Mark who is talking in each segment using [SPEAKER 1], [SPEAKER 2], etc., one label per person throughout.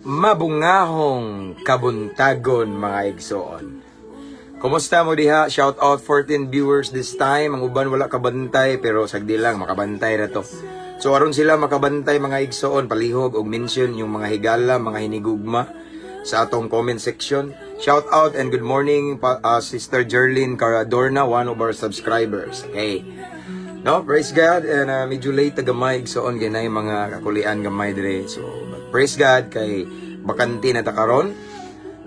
[SPEAKER 1] Mabungahong kabuntagon mga igsoon. Kumusta mo diha? Shout out 14 viewers this time. Ang uban wala kabantay pero sagdi lang makabantay na to. So aron sila makabantay mga igsoon, palihog og mention yung mga higala, mga hinigugma sa atong comment section. Shout out and good morning Sister Jerlyn Caradorna, one of our subscribers. Okay. No, praise God, and medyo late tagamay igsoon ganay mga kakulian gamay dire. So praise God kay bakanti na ta karon.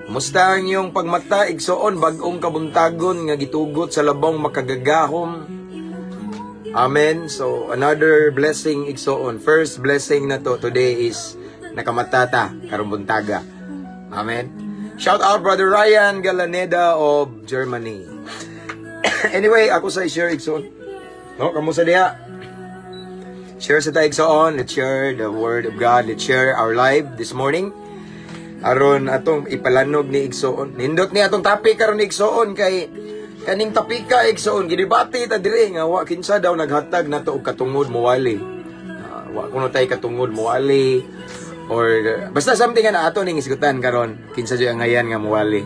[SPEAKER 1] Kumusta ang iyong pagmata igsoon bag-ong kabuntagon nga gitugot sa labong makagagahom. Amen. So another blessing igsoon. First blessing na to today is nakamatata karong buntaga. Amen. Shout out Brother Ryan Galaneda of Germany. Anyway, ako sa share igsoon. No, kamusta diha? Share sa tayo igsoon. Let's share the word of God. Let's share our live this morning. Aron atong ipalanog ni igsoon. Nindot ni atong topic karon ni igsoon kay kaning tapika igsoon gidebate ta dire nga wa kinsa daw naghatag nato og katungod muwali. Wa kuno tay katungod muwali or basta something nga ato ning isgutan karon kinsa jud ang ngayan nga muwali.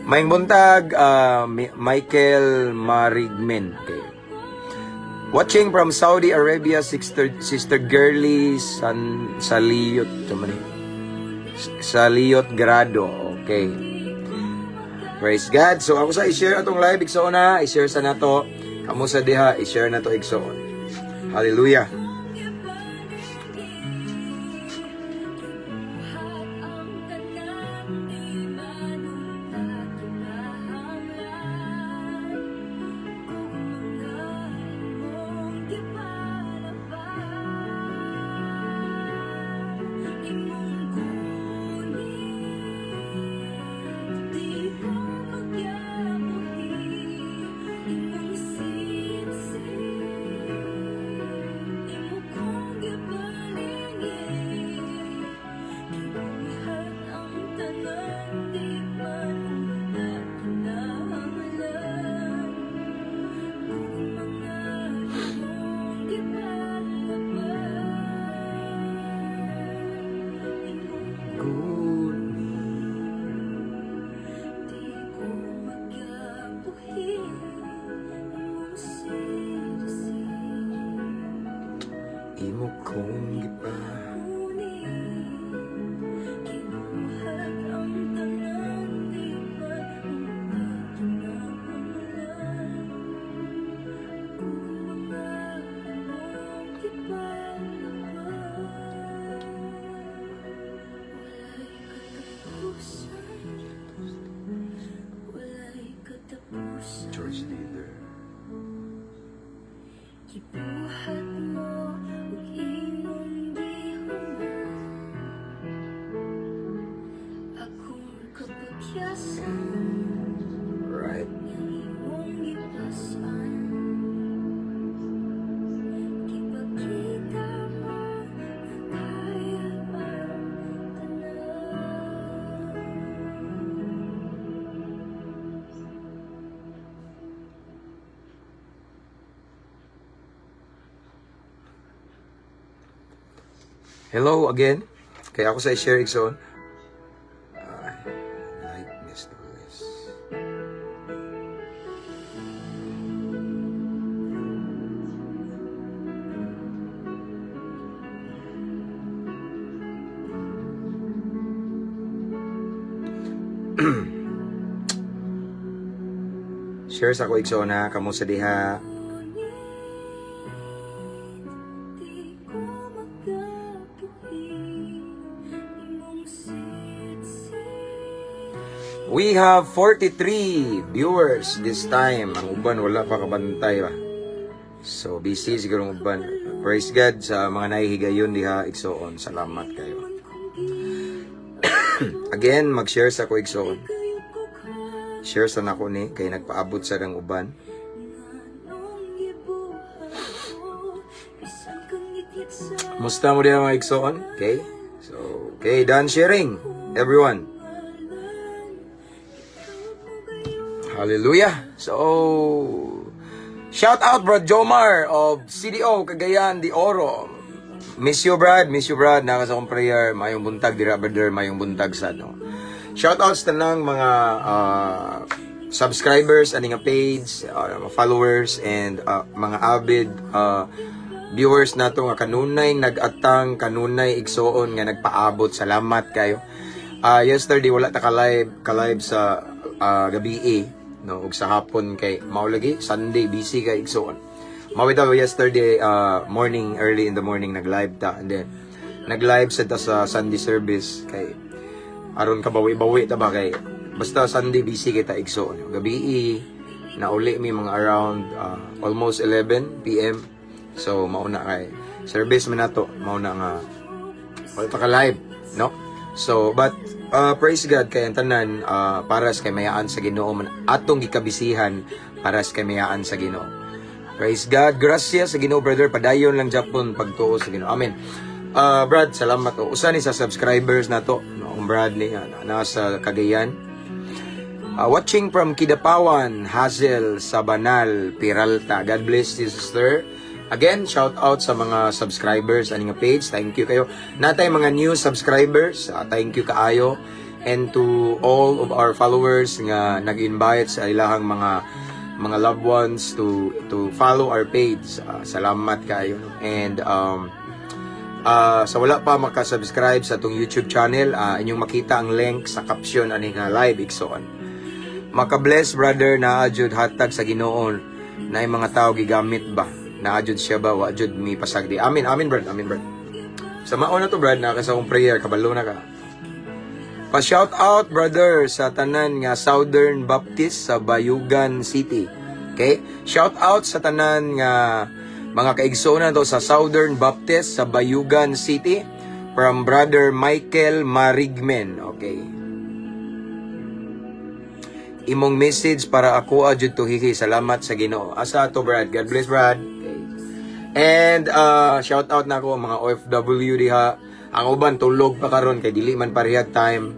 [SPEAKER 1] Maing buntag Michael Marigmen. Okay. Watching from Saudi Arabia, Sister Girly Saliyot Grado. Okay. Praise God. So ako sa i-share atong live igsoon na, i-share sa nato. Kamo sa diha, i-share nato igsoon. Hallelujah. Hello again. Kaya ako sa i-share igsoon. Lightness to this. Share sa ko igsoon na kamo sa diha. We have 43 viewers this time. Ang uban wala pa kabantay ba. So busy siguro ang uban. Praise God sa mga nahihigayon diha igsoon. Salamat kayo. Again, mag-share sa ko igsoon. Share sa nako ni kay nagpaabot sa kang uban. Musta mo diha mga igsoon? Okay? So, okay, done sharing. Everyone. Hallelujah. So, shout out Brad Jomar of CDO Cagayan de Oro. Miss you Brad. Naka sa akong prayer. Mayong buntag dira brother, mayong buntag sa no. Shout out sa tanang mga subscribers ani nga page, followers and mga avid viewers nato nga kanunay nag-atang, kanunay igsoon nga nagpaabot. Salamat kayo. Yesterday wala ta ka-live sa gabi no ug sa hapon kay maulagi Sunday busy kay igsoon. Mawitaw yesterday morning, early in the morning nag-live ta and then nag-live sa Sunday service kay aron ka bawi-bawi ta ba kay basta Sunday busy kita igsoon. Gabi na uli mi mga around almost 11 PM. So mauna kay service man nato, mauna nga wala ta ka live, no? So but praise God kay ang tanan para sa kamayaan sa Ginoo man atong gikabisihan para sa kamayaan sa Ginoo. Praise God. Gracias sa Ginoo brother, padayon lang Japon pagtuo sa Ginoo. Amen. Brad, salamat o. Usa ni sa subscribers nato, no, ang Brad ni nasa Cagayan. Watching from Kidapawan, Hazel Sabanal, Peralta. God bless you sister. Again, shout out sa mga subscribers ani nga page. Thank you kayo. Natay mga new subscribers. Thank you kaayo. And to all of our followers nga nag-invite sa ilahang mga loved ones to follow our page. Salamat kayo. And sa wala pa maka-subscribe sa atong YouTube channel, inyong makita ang link sa caption ani nga live igsoon. Maka-bless brother na adjud hatag sa Ginoo na yung mga tao gigamit ba? Na-adjud siya ba? Wa-adjud mi pasagdi. Amin, amin, Brad. Amin, Brad. Sa mao na to, Brad. Nakasa kong prayer. Kabalo na ka. Pa-shout out, brother, sa tanan nga Southern Baptist sa Bayugan City. Okay? Shout out sa tanan nga mga kaigsoon to sa Southern Baptist sa Bayugan City from Brother Michael Marigmen. Okay? Imong message para ako adjud to hihi. Salamat sa Ginoo. Asa to, Brad? God bless, Brad. And shout out na ako mga OFW diha. Ang uban tulog pa karon kay dili man parehag time.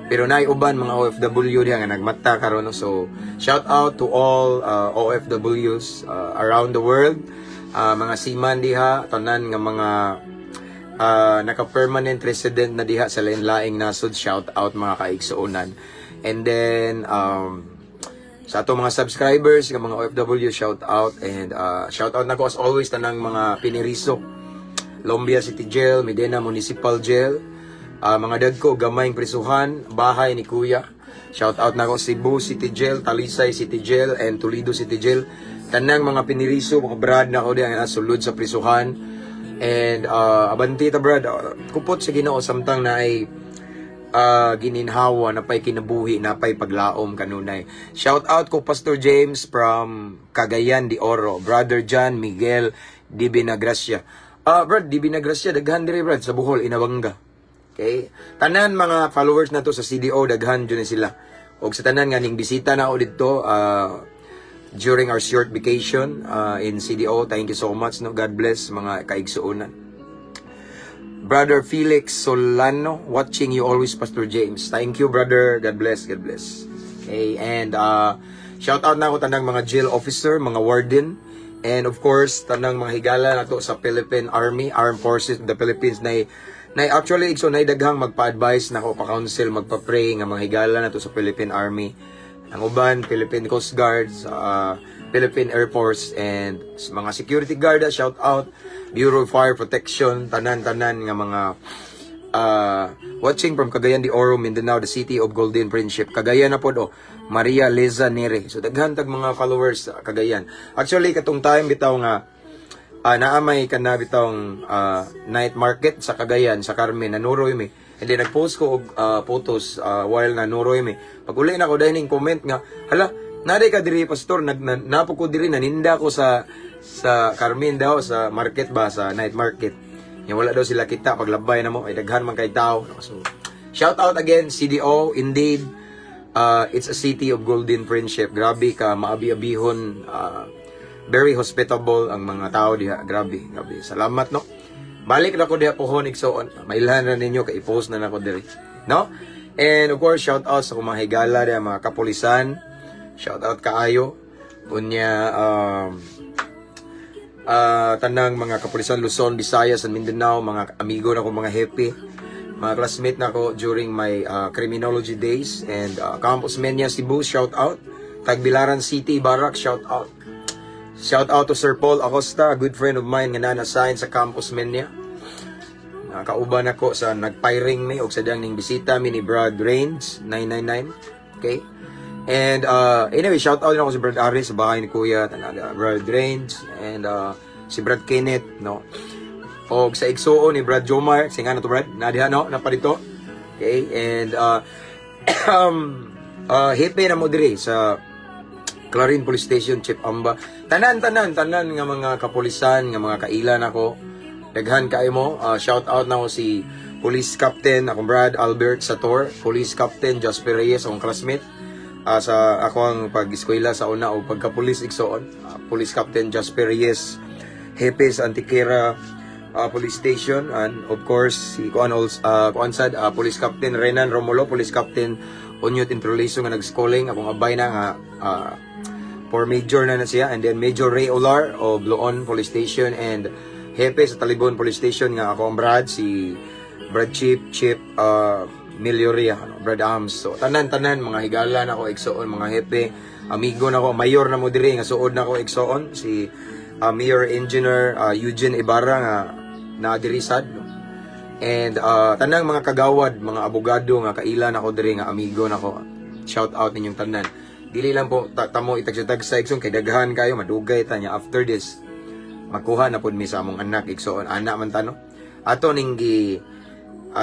[SPEAKER 1] Pero naay uban mga OFW diha nga nagmata karon. So shout out to all OFWs around the world. Mga seaman diha, tanan nga mga naka-permanent resident na diha sa lain-laing nasod. Shout out mga kaigsuonan. And then sa ato mga subscribers, ng mga OFW, shout out. And shout out na ko as always tanang mga piniriso. Lombia City Jail, Medina Municipal Jail, mga dagko, gamayng prisuhan, bahay ni Kuya. Shout out na ko Cebu City Jail, Talisay City Jail, and Toledo City Jail. Tanang mga piniriso, mga brad na ko diyan sulod sa prisuhan. And abanti ta brad, kupot sa Ginoo samtang na ay gininhawa, napay kinabuhi, napay paglaom kanunay. Shout out ko Pastor James from Cagayan de Oro, Brother John Miguel Di Binagracia. Brad, Di Binagracia, daghan diri brad sa Bohol, Inabanga. Okay? Tanan mga followers na to sa CDO, daghan dyan sila. Og sa tanan nga ning bisita na ako dito during our short vacation in CDO. Thank you so much, no? God bless mga kaigsuonan. Brother Felix Solano, watching you always, Pastor James. Thank you, brother. God bless, God bless. Okay, and shout out na ako tanang mga jail officer, mga warden, and of course, tanang mga higala na to sa Philippine Army, Armed Forces of the Philippines, na actually, so daghang magpa-advise na ako, pa-counsel, magpa-pray nga mga higala na to sa Philippine Army. Ang uban, Philippine Coast Guard, Philippine Air Force, and mga security guard, shout out, Bureau of Fire Protection, tanan-tanan nga mga watching from Cagayan de Oro, Mindanao, the city of Golden Friendship. Cagayan na po do, Maria Leza Nere. So daghan tag mga followers sa Cagayan. Actually katong time bitaw nga naamay ka na bitawng night market sa Cagayan, sa Carmen, nanuroy mi. And then nag-post ko og photos while na nuroy mi. Pag uli na ko dahil ning comment nga, hala, naday ka diri pastor, napo ko diri, naninda ko sa Carmen daw, sa market ba, sa night market. Yung wala daw sila kita, paglabay na mo, ay daghan man kay tao. So, shout out again, CDO, indeed, it's a city of golden friendship. Grabe ka, maabi-abihon, very hospitable ang mga tao diha. Grabe. Salamat, no? Balik na ko diha pohon igsoon. Mailhan na ninyo, kay-post na nako diri. No? And of course, shout out sa mga higala diha, mga kapulisan. Shout out kaayo. Unya, tanang mga kapulisan Luzon, Visayas, and Mindanao, mga amigo na ko, mga happy, mga classmate na ko during my criminology days, and Campus Menya Cebu, shout out. Tagbilaran City, Barak, shout out. Shout out to Sir Paul Acosta, a good friend of mine nga na-assign sa Campus Menya. Nakauban ako sa nagpiring mi, o sa dang ning bisita mi ni Brad Rains, 999. Okay? And anyway, shout out na ako si Brad Aris sa bahay ni Kuya, tanaga Brad Rains, and si Brad Kenneth, no. O sa igsuon ni Brad Jomar, singa na to Brad, nadiha no, naparito. Okay, and happy na mo diri sa Clarin Police Station, Chip Amba. Tanan nga mga kapulisan, nga mga kailan ako. Daghan kayo mo. Shout out na ko si Police Captain, akong Brad Albert Sator, Police Captain Jasper Reyes, akong classmate. Sa ako ang pag-eskwela sa una o pagka-police igsoon, Police Captain Jasper Reyes, Hepe sa Antiquera Police Station, and of course si Kuansad, Police Captain Renan Romulo, Police Captain Onyot Introliso nga nag-schooling, akong abay na nga for Major na siya, and then Major Ray Olar o Bloon Police Station, and Hepe sa Talibon Police Station nga ako ang Brad, si Brad Chip Milyoria, Brad Ams. So tanan mga higala na ko igsoon, mga hepe, amigo na ko, mayor na mo diri nga suod na ko igsoon, si Mayor Engineer Eugene Ibarra nga na diri sad, no? And tanang mga kagawad, mga abogado nga kaila na ko diri nga amigo na ko. Shout out ninyong tanan. Dili lang po tamo itagsutag sa igsoon kay daghan kayo madugay ta nya after this. Makuha na pud mi sa among anak igsoon, anak man tano. Ato ning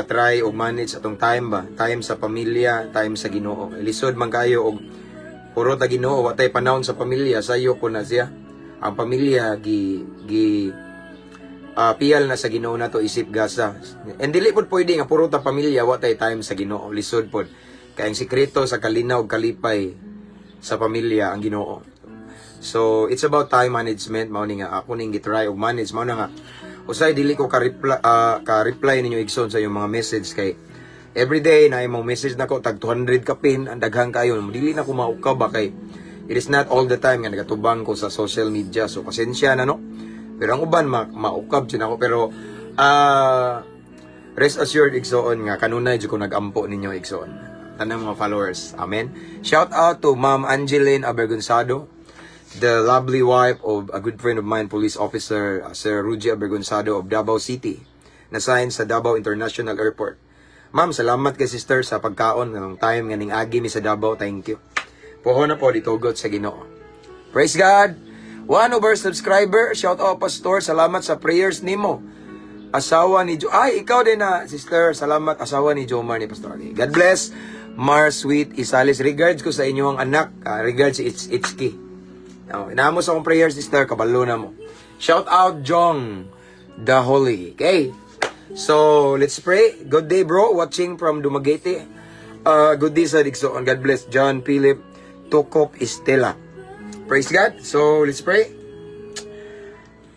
[SPEAKER 1] try og manage atong time ba, time sa pamilya, time sa Ginoo. Lisod man kayo og puro ta Ginoo, watay panahon sa pamilya, sayo ko na siya. Ang pamilya piyal na sa Ginoo na to, isip gasa. And dili pud pwede nga puro ta pamilya watay time sa Ginoo, lisod pod. Kay ang sikreto sa kalinaw ug kalipay sa pamilya ang Ginoo. So it's about time management, mao ni nga ako ning gitry og manage, mao na nga usay dili ko ka-reply ninyo igsoon sa yung mga message kay everyday na imong message nako tag 200 ka pin, ang daghang kayo dili na ko maukaw ba kay it is not all the time nga nagatubang ko sa social media, so pasensya na no, pero ang uban maukab din ako, pero rest assured igsoon nga kanunay jud ko nagampo ninyo igsoon tanang mga followers. Amen. Shout out to Ma'am Angeline Abergonzado, the lovely wife of a good friend of mine, police officer Sir Rudy Abergonzado of Davao City, na-sign sa Davao International Airport. Ma'am, salamat kay sister sa pagkaon ng time nga ning agi mi sa Davao. Thank you. Puho na po ditugot sa Ginoo. Praise God. 1 over subscriber. Shout out pastor. Salamat sa prayers nimo. Asawa ni ikaw din na sister. Salamat asawa ni Jomar ni pastor. God bless. Mar Sweet Isalis. Regards ko sa inyong anak. Regards si Itzki. Inamos akong prayers, sister, kabalo na mo. Shout out, Jong the Holy. Okay? So, let's pray. Good day, bro. Watching from Dumaguete. Good day sa Digsoon. God bless. John Philip Tokop Estela. Praise God. So, let's pray.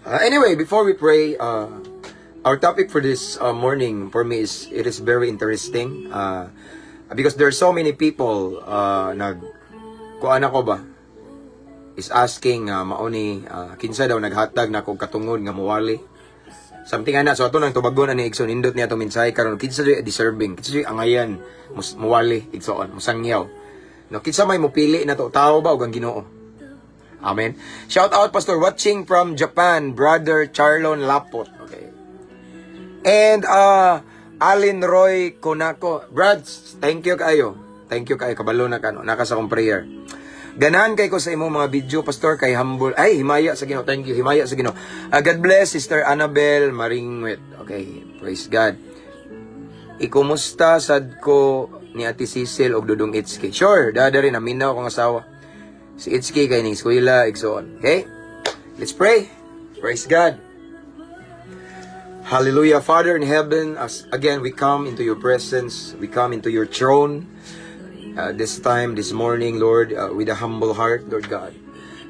[SPEAKER 1] Anyway, before we pray, our topic for this morning, for me, it is very interesting. Because there are so many people, kuan ako ba? Is asking mauni kinsa daw naghatag na kog katungod nga muwali something ana. So ato nang tubagon ani igsoon indot niya to minsay karon kinsa deserving, kinsa angayan muwali igsoon musangyaw no, kinsa may mupili na to, tao ba ug ang Ginoo. Amen. Shout out pastor watching from Japan, brother Charlon Lapot. Okay. And Alin Roy Konako, Brads, thank you kayo kabalo na kano naka sa akong prayer. Ganahan kay ko sa imong mga video, pastor, kay humble. Ay, himaya sa Ginoo. Thank you. Himaya sa Ginoo. God bless, Sister Annabel Maringwet. Okay, praise God. Ikumusta sad ko ni Ate Cecil og Dudong Itski. Sure, dada rin aminaw akong asawa. Si Itski kay ning eskwela igsoon. Okay? Let's pray. Praise God. Hallelujah. Father in heaven, as again we come into your presence, we come into your throne. This morning, Lord, with a humble heart, Lord God.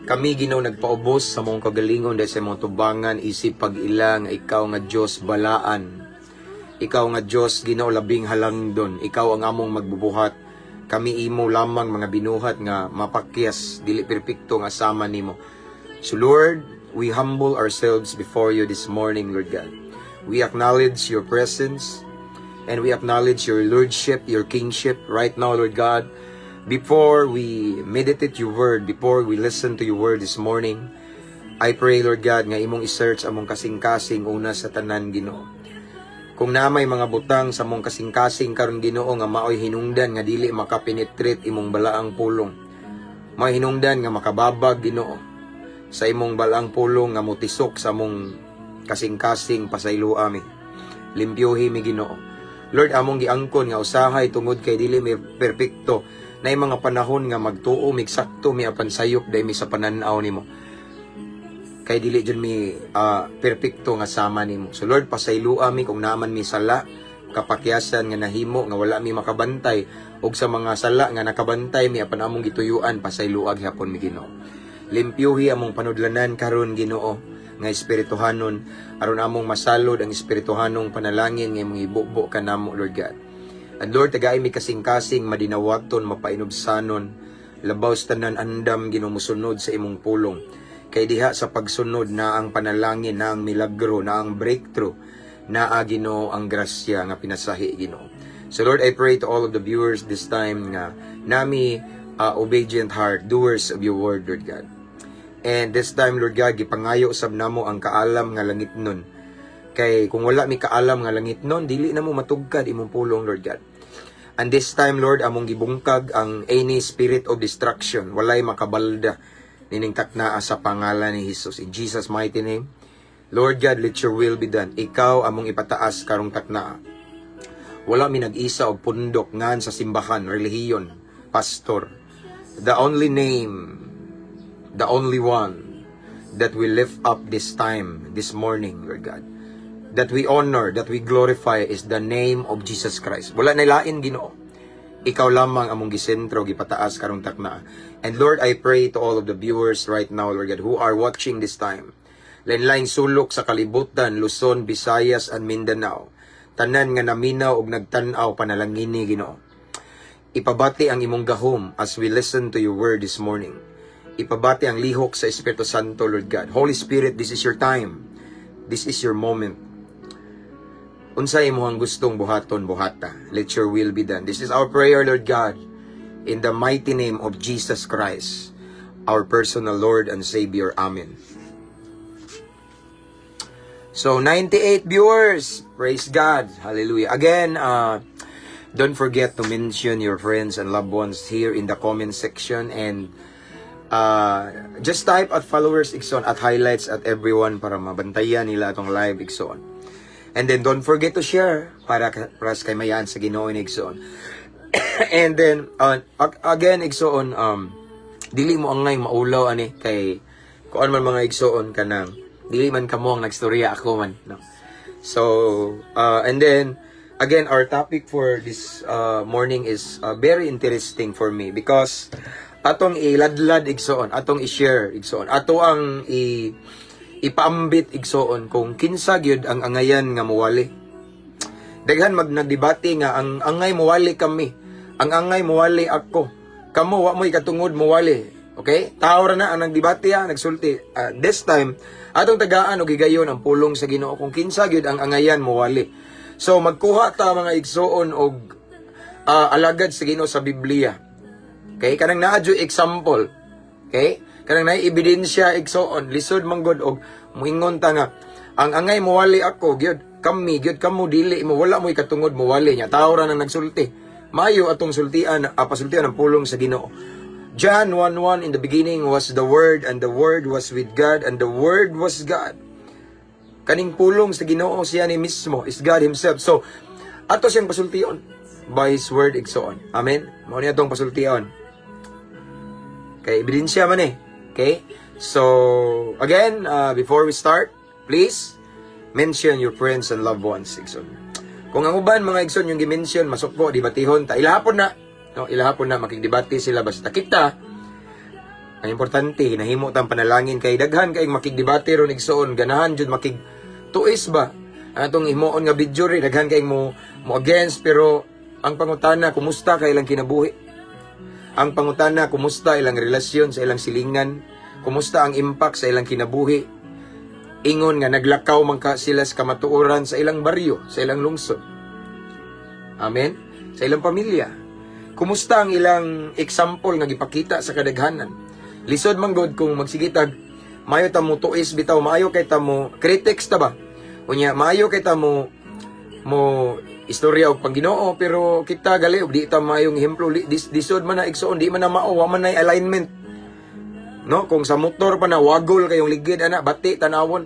[SPEAKER 1] Kami, Ginoo, nagpaubos sa mong kagalingon dahil sa mong tubangan, isip pag-ilang, ikaw nga Diyos balaan. Ikaw nga Diyos, Ginoo, labing halangdon. Ikaw ang among magbubuhat. Kami imo lamang mga binuhat nga mapakyas, dili perpekto nga sama nimo. So Lord, we humble ourselves before you this morning, Lord God. We acknowledge your presence and we acknowledge your lordship, your kingship right now, Lord God. Before we meditate your word, before we listen to your word this morning, I pray, Lord God, nga imong isearch among kasing-kasing una sa tanan, Ginoo. Kung namay mga butang sa among kasing-kasing karon, Ginoo, nga maoy hinungdan nga dili makapenetrate imong balaang pulong. Maoy hinungdan nga makababag, Ginoo, sa imong balaang pulong nga mutisok sa among kasing-kasing pasaylo ami. Limpyuhi mi, Ginoo. Lord, among giangkon nga usahay tungod kay dili mi perpekto na mga panahon nga magtuo migsakto mi apan sayop dai mi sa pananaw nimo. Kay dili jud mi perpekto nga sama nimo. So Lord, pasaylo ami kung naaman mi sala, kapakyasan nga nahimo nga wala mi makabantay ug sa mga sala nga nakabantay mi apan among gituyuan pasayloag hapon mi, Ginoo. Limpyuhi among panudlanan karon, Ginoo, nga espirituhanon aron among masalod ang espirituhanong panalangin nga imong ibubo kanamo, Lord God. And Lord, tagaay mi kasing-kasing madinawaton, mapainubsanon, labaw sa tanan andam, ginumusunod sa imong pulong. Kay diha sa pagsunod na ang panalangin, na ang milagro, na ang breakthrough, na Ginoo ang grasya nga pinasahi, Ginoo. So Lord, I pray to all of the viewers this time nga nami obedient heart, doers of your word, Lord God. And this time, Lord God, gipangayo sab namo ang kaalam nga langit nun. Kay kung wala mi kaalam nga langit nun, dili na mo matugkad imong pulong, Lord God. And this time, Lord, among gibungkag ang any spirit of destruction, walay makabalda nining taknaa sa pangalan ni Jesus. In Jesus' mighty name, Lord God, let your will be done. Ikaw among ipataas karong taknaa. Wala mi nag-isa og pundok ngan sa simbahan, relihiyon, pastor. The only name, the only one that we lift up this time, this morning, Lord God, that we honor, that we glorify is the name of Jesus Christ. Wala na lain, Ginoo. Ikaw lamang among gisentro, gipataas karong takna. And Lord, I pray to all of the viewers right now, Lord God, who are watching this time. Lain-laing sulok sa kalibutan, Luzon, Visayas, and Mindanao. Tanan nga naminaw og nagtan-aw panalangini, Ginoo. Ipabati ang imong gahom as we listen to your word this morning. Ipabati ang lihok sa Espiritu Santo, Lord God. Holy Spirit, this is your time. This is your moment. Unsay mo ang gustong buhaton, buhata. Let your will be done. This is our prayer, Lord God, in the mighty name of Jesus Christ, our personal Lord and Savior. Amen. So, 98 viewers. Praise God. Hallelujah. Again, don't forget to mention your friends and loved ones here in the comment section, and just type at followers Igsoon at highlights at everyone para mabantayan nila itong live Igsoon. And then don't forget to share para kay mayan sa Ginoo ni Igsoon. And then again Igsoon, dili mo angay maulaw ani kay kuan man mga Igsoon kanang dili man kamo ang nagstorya, ako man, no? So and then again, our topic for this morning is very interesting for me because atong iladlad Igsoon, atong i-share Igsoon, ato ang ipaambit Igsoon kung kinsa gyud ang angayan nga muwali. Daghan nagdebate nga ang angay muwali kami, ang angay muwali ako, kamo wa mo ikatungod muwali. Okay? Tao ra na ang nagdebate, nagsulti. This time atong tagaan og higayon ang pulong sa Ginoo kung kinsa gyud ang angayan muwali. So magkuha ta mga Igsoon og alagad sa Ginoo sa Biblia. Okay, kanang naadyo example. Okay? Kanang naay ebidensya Igsoon, lisod manggod og moingon ta nga ang angay muwali ako gyud, kami gyud kamo dili mo, wala mo ikatungod muwali nya. Tao ra nang nagsulti. Mayo atong sultian, pasultian ang pulong sa Ginoo. John 1:1, in the beginning was the Word, and the Word was with God, and the Word was God. Kaning pulong sa Ginoo siya ni mismo is God himself. So ato siyang pasultion by His word igsoon. Amen. Mao niya tong pasultion. Kay ebidensya man eh. Okay? So, again, before we start, please mention your friends and loved ones, igsoon. Kung ang uban mga igsoon yung gi-mention, masukpo, debatihon ta, ilahapon na. No, ilahapon na makigdebate sila basta kita. Ang importante, nahimo tang panalangin kay daghan kay makigdebate ron igsoon, ganahan jud makigtuis ba. Ang atong himuon nga video ri daghan kay mo against, pero ang pangutana kumusta kay ilang kinabuhi? Ang pangutana kumusta ilang relasyon sa ilang silingan? Kumusta ang impact sa ilang kinabuhi? Ingon nga naglakaw man ka sila sa kamatuoran sa ilang baryo, sa ilang lungsod. Amen. Sa ilang pamilya. Kumusta ang ilang example nga gipakita sa kadaghanan? Lisod man god kung magsigitag, maayo ta mo tuis bitaw, maayo kay ta mo critics ta ba? Unya maayo kay ta mo istorya og Panginoon, pero kita gali og di ta maayong ehemplo. Lisod man na igsoon, di man na mao, wa man na alignment. No, kung sa motor pa na wagol kayong ligid ana, bati tanawon.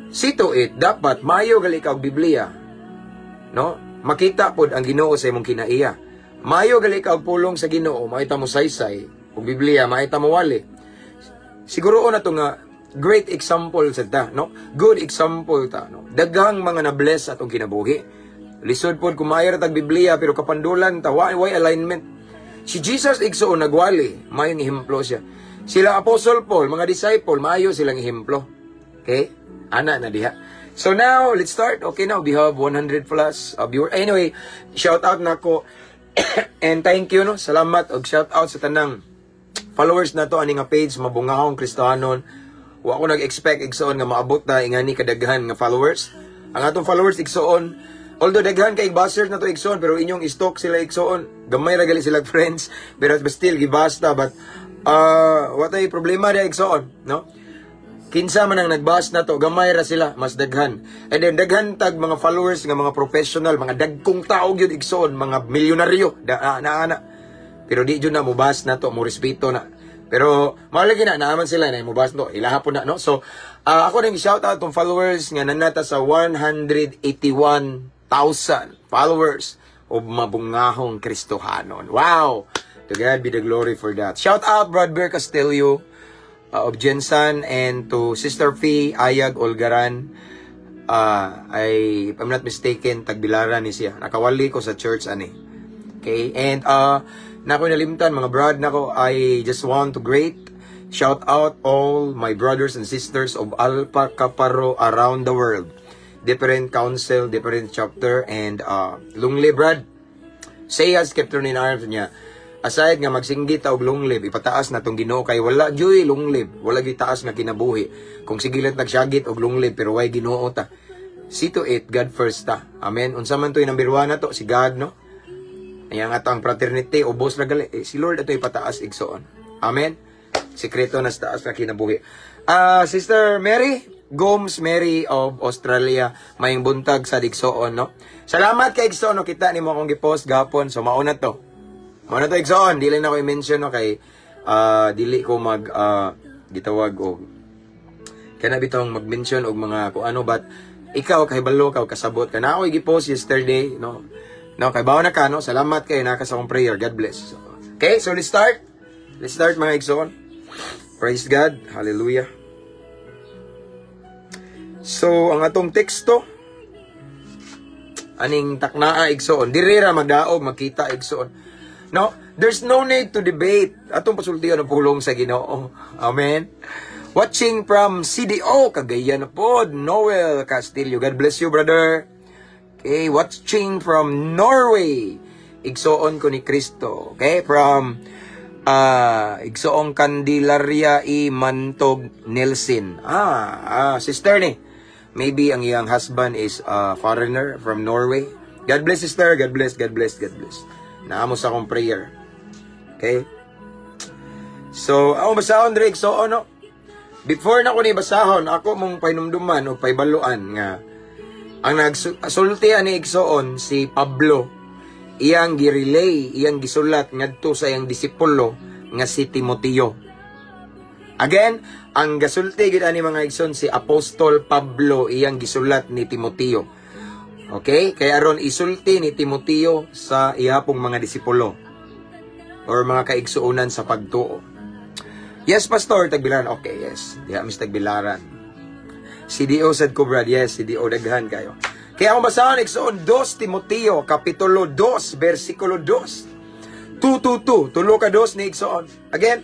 [SPEAKER 1] See to it, dapat maayo gali ka og Biblia. No? Makita pod ang Ginoo sa imong kinaiya. Maayo gali ka og pulong sa Ginoo, maita mo saysay, og Biblia, maita mo wali. Siguro na to nga great example sa ta, no? Good example ta, no? Daghang mga na-bless atong kinabuhi. Lisod pod kung maayo ra tag Biblia pero kapandulan ta, why alignment? Si Jesus igsoon nagwali, maayong ehemplo siya. Sila Apostle Paul, mga disciple, maayo silang ehemplo. Okay? Ana na diha. So now, let's start. Okay, now we have 100 plus viewers. Anyway, shout out na ko. And thank you, no? Salamat og shout out sa tanang followers na to ani nga page Mabungahong Kristohanon. Wa ako nag-expect igsoon nga maabot na ingani kadaghan nga followers. Ang atong followers igsoon, although daghan kay bashers na to igsoon, pero inyong stock sila igsoon. Gamay ra gali sila friends, pero still gibasta, but what ay problema dia igsoon, no? Kinsa man ang nagbas na to, gamay ra sila, mas daghan. And then daghan tag mga followers nga mga professional, mga dagkong tao gyud igsoon, mga milyonaryo na. Pero di jud na mubas na to, mo respeto na. Pero malagi na naaman sila na mubas to, ilahapon na, no? So ako nang shout out tong followers nga nanata sa 181,000 followers of Mabungahong Kristohanon. Wow! To God be the glory for that. Shout out Brad Bear Castillo of Jensen, and to Sister Fee Ayag Olgaran. If I'm not mistaken, Tagbilaran ni siya. Nakawali ko sa church ani. Okay? And nako nalimtan mga brad nako, I just want to shout out all my brothers and sisters of Alpha Kaparo around the world. Different council, different chapter, and Lunglib brad. Say as kept in arms niya. Aside nga magsinggit og lunglib, ipataas na tong Ginoo kay wala joy lunglib, wala gyud taas nga kinabuhi. Kung sigilat nagsyagit og lunglib pero way Ginoo ta. See to it, God first ta. Amen. Unsa man toy number 1 na to, si God, no? Ayan nga ang fraternity, ubos ra gali. Si Lord ato ipataas igsoon. Amen. Sekreto na sa taas nga kinabuhi. Sister Mary Gomes, Mary of Australia, mayong buntag sa digsoon, no? Salamat kay igsoon, no? Kita nimo akong gi-post gapon, so mauna to. Mauna to igsoon, dili na ko i-mention, no? Kay dili ko gitawag og kana bitong mag-mention og mga kung ano, but ikaw kay balo ka kasabot ka na ako gi-post yesterday, no? No, kay bawo na ka, no? Salamat kay naka sa akong prayer. God bless. Okay, so let's start. Let's start mga igsoon. Praise God. Hallelujah. So, ang atong teksto, aning taknaa igsoon, diri ra magdaog makita igsoon. No, there's no need to debate. Atong pasultihan ang pulong sa Ginoo. Amen. Watching from CDO, Cagayan na po, Noel Castillo. God bless you, brother. Okay, watching from Norway, igsoon ko ni Kristo. Okay, from igsoong Candelaria Mantog Nelson. Sister ni. Maybe ang iyang husband is foreigner from Norway. God bless, sister. God bless, God bless, God bless. Naamos akong prayer. Okay? So, ako basahon, Drake. So, ano? Before na ko ni basahon, ako mong painumduman o paibaluan nga ang nagsultihan ni igsoon si Pablo, iyang girelay, iyang gisulat ngadto sa iyang disipulo nga si Timoteo. Again, ang gasulti gid ani mga igsoon si Apostol Pablo, iyang gisulat ni Timoteo. Okay? Kaya aron isulti ni Timoteo sa ihapong mga disipulo or mga kaigsuunan sa pagtuo. Yes, Pastor, tagbilaran. Okay, yes. Diha mis tagbilaran. CDO sad ko, Brad. Yes, CDO daghan kayo. Kaya akong basahan, igsuon 2 Timoteo, kapitulo 2, versikulo 2. 2, tulo ka 2 ni igsuon. Again,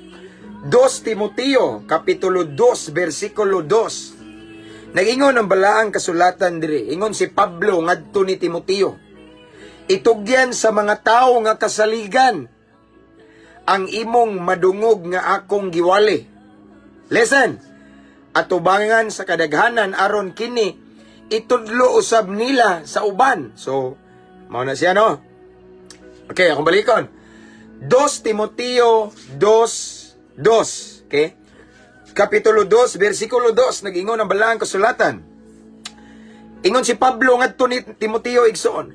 [SPEAKER 1] 2 Timoteo, kapitulo 2, versikulo 2. Nag-ingon ang balaang kasulatan diri. Ingon si Pablo ngadto ni Timoteo. Itugyan sa mga tao nga kasaligan ang imong madungog nga akong giwali. Listen. Atubangan sa kadaghanan aron kini itudlo usab nila sa uban. So, mao na siya, no? Okay, akong balikon. 2 Timoteo 2:2. Okay? Kapitulo 2, versikulo 2, nag-ingon ang balaang kasulatan. Ingon si Pablo ngadto ni Timoteo igsoon,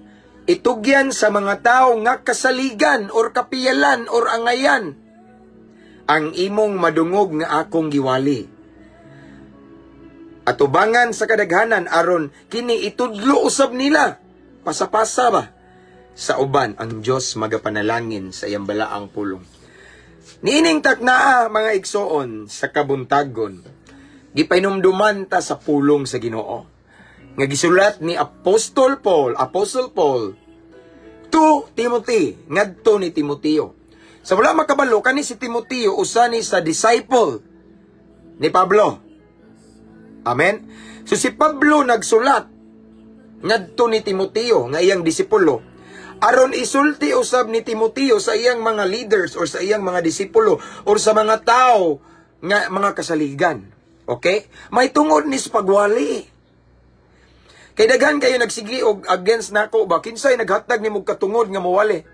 [SPEAKER 1] itugyan sa mga tao nga kasaligan or kapiyalan or angayan ang imong madungog nga akong giwali. Atubangan sa kadaghanan aron kini itudlo usab nila pasapasa ba sa uban ang Dios magapanalangin sa iyang balaang pulong. Niining taknaa mga igsoon sa kabuntagon, gipainumduman ta sa pulong sa Ginoo. Nga gisulat ni Apostle Paul to Timothy, ngadto ni Timoteo. Sa wala makabalo kani si Timoteo usa ni sa disciple ni Pablo. Amen. So si Pablo nagsulat ngadto ni Timoteo nga iyang disipulo aron isulti usab ni Timoteo sa iyang mga leaders or sa iyang mga disipulo or sa mga tao nga mga kasaligan. Okay? May tungod ni sa pagwali. Kay daghan kayo nagsigi og against nako ba kinsay naghatag nimo katungod nga mawali.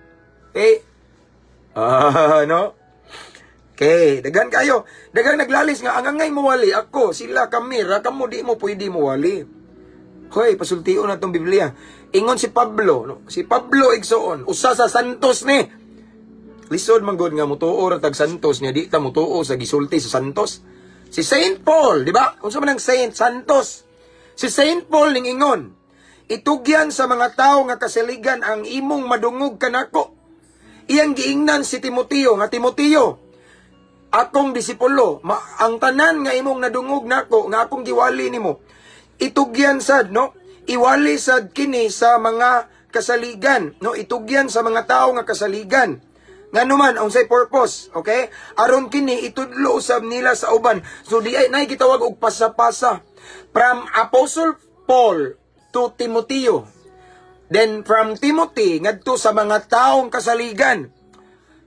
[SPEAKER 1] No? Okay, daghan kayo. Daghan naglalis nga angangay mawali ako, sila kami, ra kamo di mo pwede mawali. Hoy, pasultio na tong Biblia. Ingon si Pablo, no? Si Pablo igsoon, usa sa santos ni. Lisod man gud nga mutuo ra tag santos niya, di ta mutuo sa gisulti sa santos. Si Saint Paul, di ba? Unsa man ang Saint Santos? Si Saint Paul ning ingon, itugyan sa mga tao nga kasaligan ang imong madungog kanako. Iyang giingnan si Timoteo, nga Timoteo, akong disipulo, ang tanan nga imong nadungog nako, nga akong giwali nimo. Itugyan sad, no? Iwali sad kini sa mga kasaligan, no? Itugyan sa mga tao nga kasaligan. Nga naman, unsay purpose, okay? Aron kini itudlo usab nila sa uban. So di ay gitawag og pasapasa. From Apostle Paul to Timoteo. Then from Timothy ngadto sa mga taong kasaligan.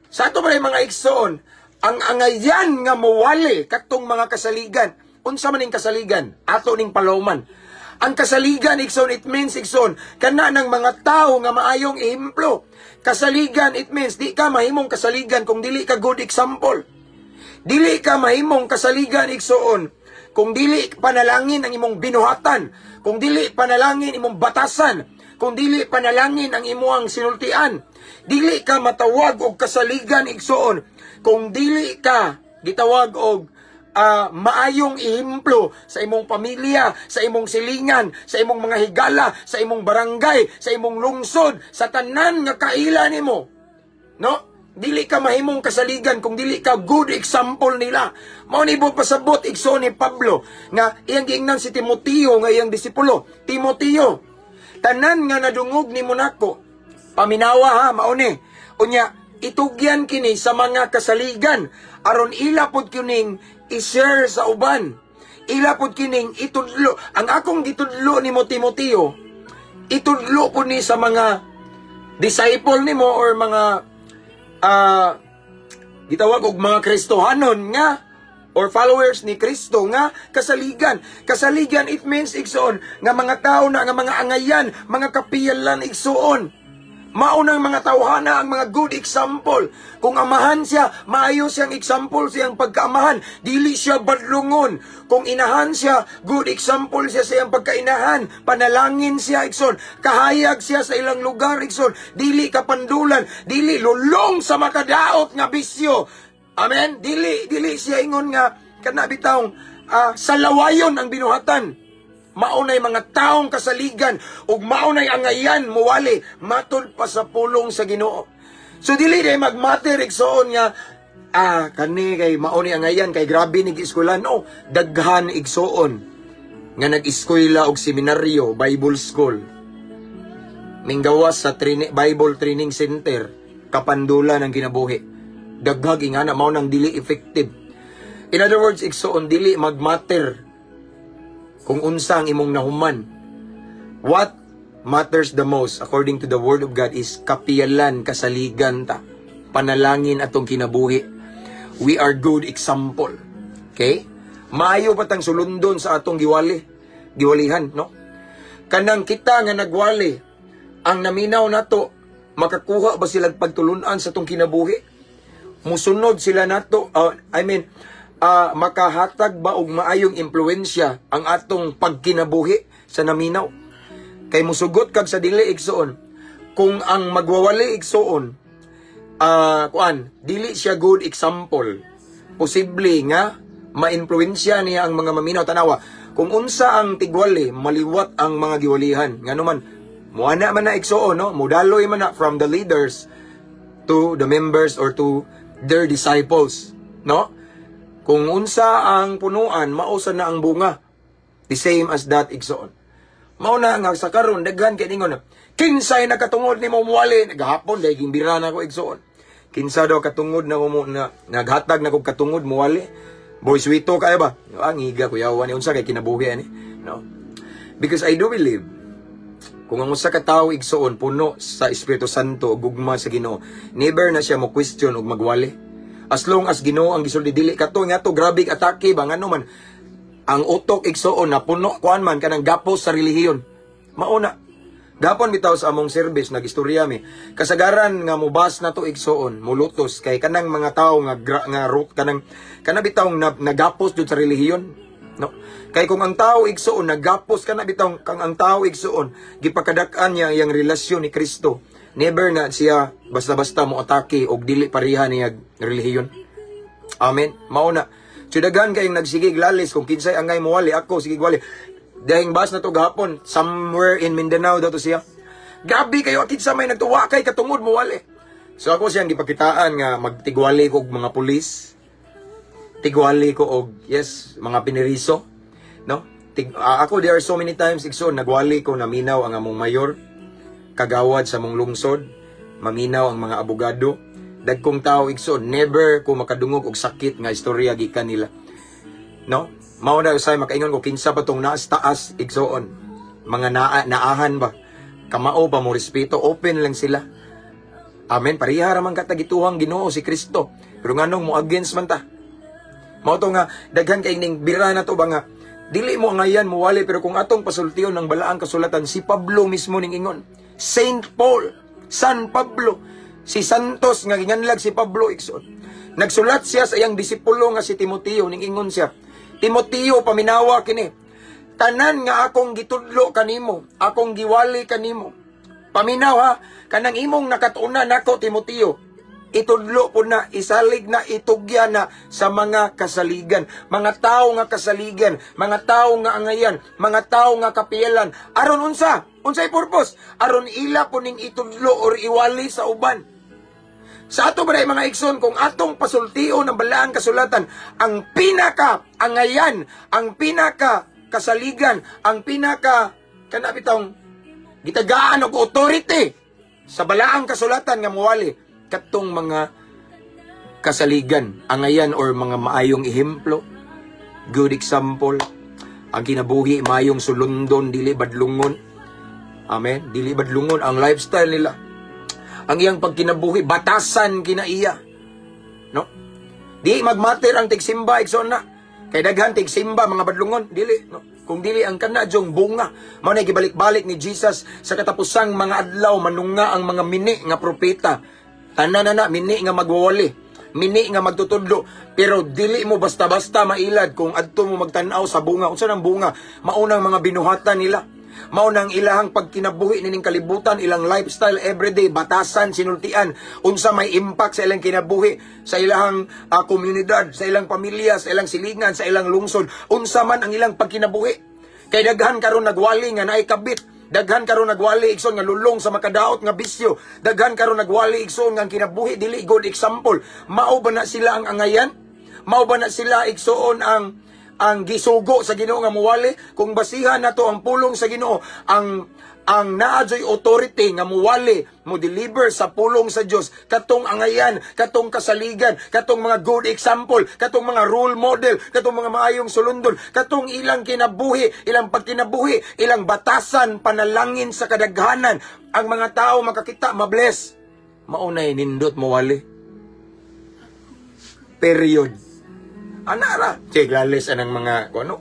[SPEAKER 1] Sa ato ba mga igsoon, ang angayan nga mawali katong mga kasaligan. Unsa man ning kasaligan? Ato ning palawman. Ang kasaligan, igsoon, it means, igsoon, kana ng mga tao nga maayong ehemplo. Kasaligan, it means, di ka mahimong kasaligan kung dili ka good example. Dili ka mahimong kasaligan, igsoon, kung dili panalangin ang imong binuhatan, kung dili panalangin imong batasan, kung dili panalangin ang imong sinultian. Dili ka matawag og kasaligan, igsoon, kung dili ka gitawag og maayong ehemplo sa imong pamilya, sa imong silingan, sa imong mga higala, sa imong barangay, sa imong lungsod, sa tanan nga kaila nimo. No? Dili ka mahimong kasaligan kung dili ka good example nila. Mao ni pasabot igsoon ni Pablo nga iyang giingnan si Timoteo nga iyang disipulo. Timoteo, tanan nga nadungog nimo nako, paminawa ha, mao ni. Unya, itugyan kini sa mga kasaligan aron ila pod kining i-share sa uban. Ila pod kining itudlo. Ang akong gitudlo nimo Timoteo, itudlo po ni sa mga disciple nimo or mga gitawag og mga Kristohanon nga or followers ni Kristo nga kasaligan. Kasaligan, it means igsoon nga mga tao na nga mga angayan, mga kapiyalan igsoon. Maunang mga tawhana ang mga good example. Kung amahan siya, maayos siyang example siyang pagkaamahan. Dili siya badlungon. Kung inahan siya, good example siya sa iyang pagkainahan. Panalangin siya, ikson. Kahayag siya sa ilang lugar, ikson. Dili kapandulan. Dili lulong sa makadaot nga bisyo. Amen? Dili siya ingon nga kanabitawng salawayon ang binuhatan. maunay mga taong kasaligan ug maunay angayan muwali matod pa sa pulong sa Ginoo. So dili day magmatter igsoon nga kani kay maunay angayan kay grabe nig eskwelahan. No, daghan igsoon nga nag-eskwela og seminaryo, Bible school. Minggawas sa Bible Training Center, kapandulan ng kinabuhi. Daghag ingana mao nang dili effective. In other words, igsoon dili magmatter kung unsa ang imong nahuman. What matters the most according to the Word of God is kapiyalan, kasaligan ta, panalangin atong kinabuhi. We are good example. Okay? Maayo pa tang sulundon sa atong giwalihan, no? Kanang kita nga nagwali, ang naminaw nato, makakuha ba sila pagtulunan sa atong kinabuhi? Musunod sila nato, makahatag ba og maayong impluwensya ang atong pagkinabuhi sa naminaw? Kay musugot kag sa dili igsoon, kung ang magwawali igsoon, dili siya good example, posible nga ma-influensya niya ang mga maminaw. Tanawa, kung unsa ang tigwali, maliwat ang mga giwalihan. Nga naman, muana man na igsoon, no? Mudaloy man na from the leaders to the members or to their disciples, no? Kung unsa ang punuan, mausa na ang bunga. The same as that igsoon. Mauna nga sa karon daghan kay ningon, kinsay nakatungod nimo muwali, naghapon dahil gimbira na ko igsoon. Kinsa daw katungod na mo na naghatag na kog katungod muwali. Boy sweeto kaya ba? Ang higa ko yawan ni unsa kay kinabuhi ani, no? Because I do believe kung ang usa ka tawo igsoon puno sa Espiritu Santo ug gugma sa Ginoo, never na siya mo question ug magwali. As long as Ginoo ang gisulti, dili kato nga to grabe atake ba ngano man ang utok igsoon na puno kuan man kanang gapos sa relihiyon. Mauna gapon bitaw sa among service nagistorya mi kasagaran nga mubas na to igsoon mulutos kay kanang mga tawo nga root kanang bitaw nagapos jud sa relihiyon, no? Kay kung ang tawo igsoon nagapos kana bitaw kang ang tawo igsoon gipakadak-an niya yang relasyon ni Kristo, never na siya basta-basta mo atake og dili pareha niya relihiyon. Amen. Mauna sudagan kayong nagsigig lalis kung kinsay angay muwali ako sige wali. Dahing bas na to gahapon, somewhere in Mindanao daw to siya. Gabi kayo, akit sa may nagtuwa kay katungod mo wali. So ako siyang gipakitaan nga magtigwali ko og mga pulis. Tigwali ko og, mga piniriso. No? Ako, there are so many times, nagwali ko naminaw ang among mayor, kagawad sa mong lungsod, maminaw ang mga abogado. Dagkong tao, never ko makadungog og sakit nga istorya gikan nila. No? Mao na usay makaingon ko kinsa pa tong naas taas igsoon. Mga naahan ba? Kamao ba mo respeto, open lang sila. Amen. Pareha ra man katagituhang Ginoo si Kristo. Pero nganong mo against man ta. Mao to nga daghan kay ning bira na to ba nga dili mo ngayan muwali pero kung atong pasultiyon ng balaang kasulatan si Pablo mismo ning ingon. Saint Paul, San Pablo, si Santos nga ginganlag si Pablo igsoon. Nagsulat siya sa iyang disipulo nga si Timoteo ning ingon siya. Timoteo, paminawa kini. Tanan nga akong gitudlo kanimo, akong giwali kanimo. Paminaw ha, kanang imong nakatuna nako Timoteo. Itudlo po na, isalig na, itugya na sa mga kasaligan. Mga tao nga kasaligan, mga tao nga angayan, mga tao nga kapiyalan. Aron unsa? Unsay purpose? Aron ila po ning itudlo or iwali sa uban. Sa ato ba mga igsoon, kung atong pasultio ng balaang kasulatan, ang pinaka-angayan, ang pinaka-kasaligan, ang kanabitong gitagaan og authority sa balaang kasulatan nga muwali, katong mga kasaligan, angayan or mga maayong ehemplo, good example, ang kinabuhi, maayong sulundon, dili badlungon. Amen? Dili badlungon ang lifestyle nila. Ang iyang pagkinabuhi, batasan kinaiya. No? Di magmatter ang tigsimba, igsoon na. Kay daghan tigsimba, mga badlungon, dili. No? Kung dili ang kanadjong bunga. Mao na gibalik-balik ni Jesus sa katapusang mga adlaw, manunga ang mga mini nga propeta. Tanan na mini nga magwawali. Mini nga magtutudlo. Pero dili mo basta-basta mailad kung adto mo magtanaw sa bunga. Unsa nang bunga? Maunang mga binuhatan nila. Maunang ilahang pagkinabuhi nining kalibutan, ilang lifestyle everyday, batasan, sinultian, unsa may impact sa ilang kinabuhi, sa ilang komunidad, sa ilang pamilya, sa ilang silingan, sa ilang lungsod, unsa man ang ilang pagkinabuhi. Kay daghan karon nagwali nga naay kabit. Daghan karon nagwali igsoon nga lulong sa makadaot nga bisyo. Daghan karon nagwali igsoon nga kinabuhi dili good example. Mao ba na sila ang angayan? Mao ba na sila igsoon ang gisugo sa Ginoo nga muwali? Kung basihan nato ang pulong sa Ginoo, ang naadyoy authority nga muwali mo deliver sa pulong sa Dios, katong angayan, katong kasaligan, katong mga good example, katong mga role model, katong mga maayong sulundon, katong ilang kinabuhi, ilang pagkinabuhi, ilang batasan, panalangin sa kadaghanan, ang mga tao makakita mabless. Maunay nindot muwali. Period. Anara, tiglalis anang mga ano.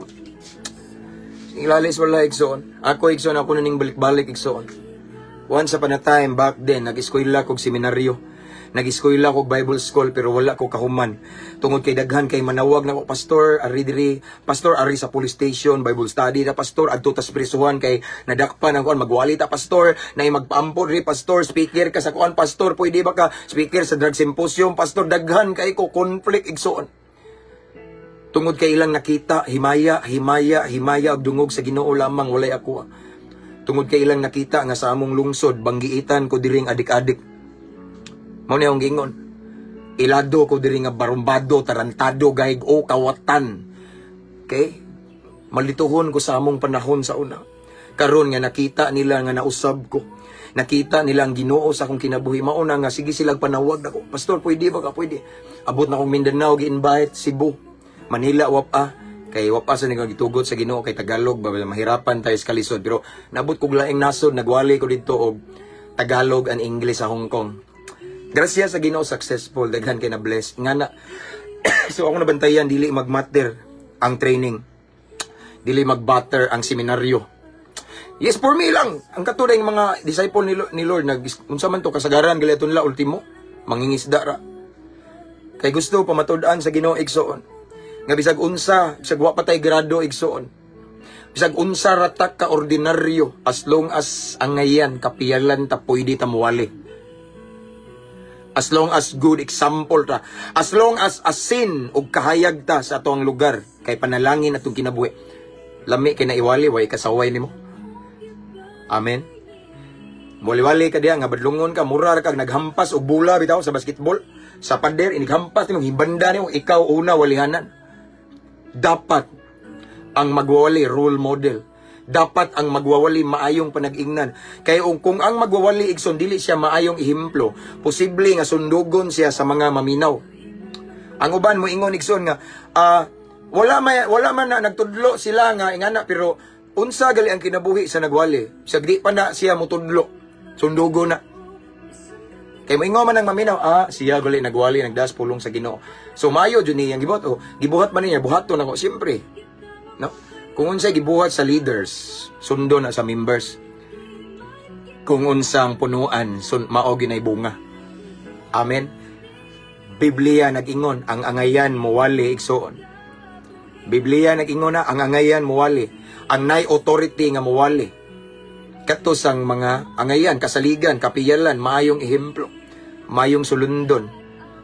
[SPEAKER 1] Ilalis wala igsoon. Ako igsoon, ako naning balik-balik igsoon. Once upon a time, back then, nag-eskwela kog seminaryo. Nag-eskwela kog Bible school, pero wala ko kahuman. Tungod kay daghan kay manawag na ko, pastor, ari sa police station, Bible study na pastor, adto ta sa prisuhan kay nadakpan ang kuan, magwali ta pastor, na magpaampon ri pastor, speaker ka sa kuan pastor, pwede ba ka speaker sa drug symposium, pastor, daghan kay ko conflict igsoon. Tungod kay ilang nakita, himaya, og dungog sa Ginoo lamang, walay ako. Tungod kay ilang nakita nga sa among lungsod, banggiitan ko diring adik-adik. Mao ni akong gingon. Ilado ko diring nga barumbado, tarantado, gahig o kawatan. Okay? Malituhon ko sa among panahon sa una. Karon nga nakita nila nga nausab ko. Nakita nila ang Ginoo sa akong kinabuhi. Mauna nga, sige silang panawag ako. Pastor, pwede ba ka? Pwede. Abot na akong Mindanao, gi-invite, Cebu. Manila, wapa. Kay wapa sa nang gitugot sa Ginoo kay Tagalog, mahirapan tayo sa kalisod. Pero nabot kog laing nasod, nagwali ko dito og Tagalog and English sa Hong Kong. Gracias sa Ginoo, successful, daghan kay na blessed. Nga na, so ako nabantayan, dili magmatter ang training. Dili magbatter ang seminaryo. Yes, for me lang. Ang katulad ng mga disciple ni Lord, unsa man to kasagaran, galiaton la, ultimo, mangingisda ra. Kay gusto pamatud-an sa Ginoo igsoon. Nga bisag unsa, bisag wa patay grado igsoon. Bisag unsa ratak ka ordinaryo, as long as angayan, kapiyalan ta pwede ta muwali. As long as good example ta. As long as asin og kahayag ta sa atong lugar, kay panalangin atong kinabuhi. Lami kay naiwali, way kasaway nimo. Amen. Muliwali ka diya, nga badlungon ka, murar kag naghampas og bula bitaw sa basketball. Sa pader, inighampas nimo, hibanda nimo, ikaw una walihanan. Dapat ang magwawali role model. Dapat ang magwawali maayong panag-ingnan. Kaya kung ang magwawali igsoon dili siya maayong ihemplo, posible nga sundugon siya sa mga maminaw. Ang uban mo ingon igsoon nga wala man na nagtudlo sila nga ingana, pero unsa gali ang kinabuhi sa nagwali. Sagdi pa na siya mutudlo. Sundugon na. Kay moingon man ang maminaw, siya gali nagwali, nagdas pulong sa Ginoo. So mayo jud ni ang gibuhat, gibuhat man niya, buhaton ako siyempre. No? Kung unsay gibuhat sa leaders, sundo na sa members. Kung unsang punuan, mao ginay bunga. Amen. Biblia nag-ingon, ang angayan muwali igsoon. Biblia nag-ingon na, ang angayan muwali. Ang nay authority nga muwali. Kato sang mga angayan, kasaligan, kapiyalan, maayong ehemplo. Mayong sulundon,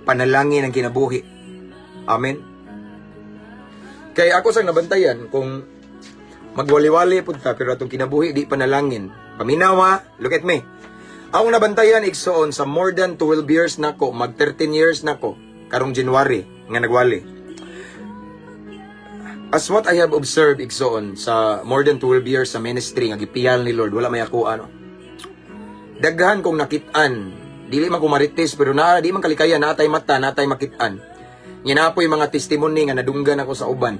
[SPEAKER 1] panalangin ang kinabuhi. Amen. Kaya ako sang nabantayan, kung magwali-wali po ta, pero atong kinabuhi, di panalangin. Paminawa, look at me. Akong nabantayan, igsoon, sa more than 12 years na ko, mag 13 years na ko, karong January, nga nagwali. As what I have observed, igsoon, sa more than 12 years sa ministry, nga gipiyal ni Lord, wala may ako, daghan kong nakitaan. Dili man ko marites, pero di man kalikaya, natay mata, natay makitaan. Yan na po yung mga testimony nga nadunggan ako sa uban.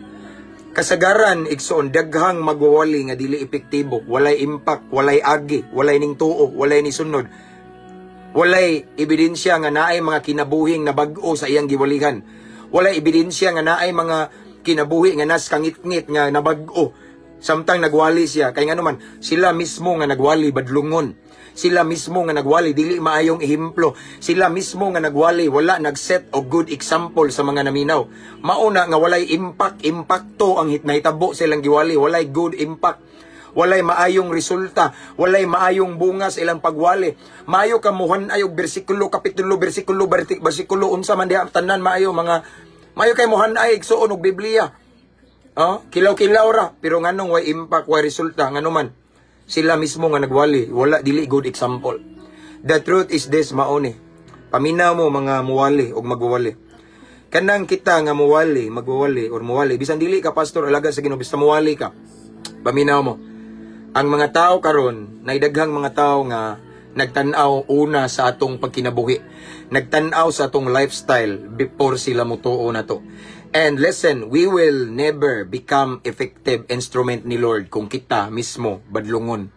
[SPEAKER 1] Kasagaran, igsoon, daghang magwawali nga dili epektibo, walay impact, walay agi, walay ning tuo, walay ni sunod. Walay ebidensya nga naay mga kinabuhing na bag-o sa iyang giwalihan. Walay ebidensya nga naay mga kinabuhi nga nas kangit-ngit nga nabag-o. Samtang nagwali siya, kay nga naman, sila mismo nga nagwali badlungon. Sila mismo nga nagwali, dili maayong ehemplo. Sila mismo nga nagwali, wala nagset o good example sa mga naminaw. Mauna nga walay impacto ang nahitabo silang giwali, walay good impact. Walay maayong resulta, walay maayong bunga sa ilang pagwali. Maayo kamuhan ayog bersikulo, kapitulo, bersikulo, unsa man diha tanan maayo kay muhan ay igsuon og Biblia. Kilaw-kilaw ra, pero nganong way impact, way resulta, ngano man. Sila mismo nga nagwali, wala dili good example. The truth is this, maoni. Paminaw mo mga muwali o magwawali. Kanang kita nga muwali, magwawali or muwali, bisan dili ka pastor alaga sa Ginoo, basta muwali ka. Paminaw mo. Ang mga tao karon, naidaghang mga tao nga nagtan-aw una sa atong pagkinabuhi. Nagtan-aw sa atong lifestyle before sila mutuo na to. And listen, we will never become effective instrument ni Lord kung kita mismo badlungon.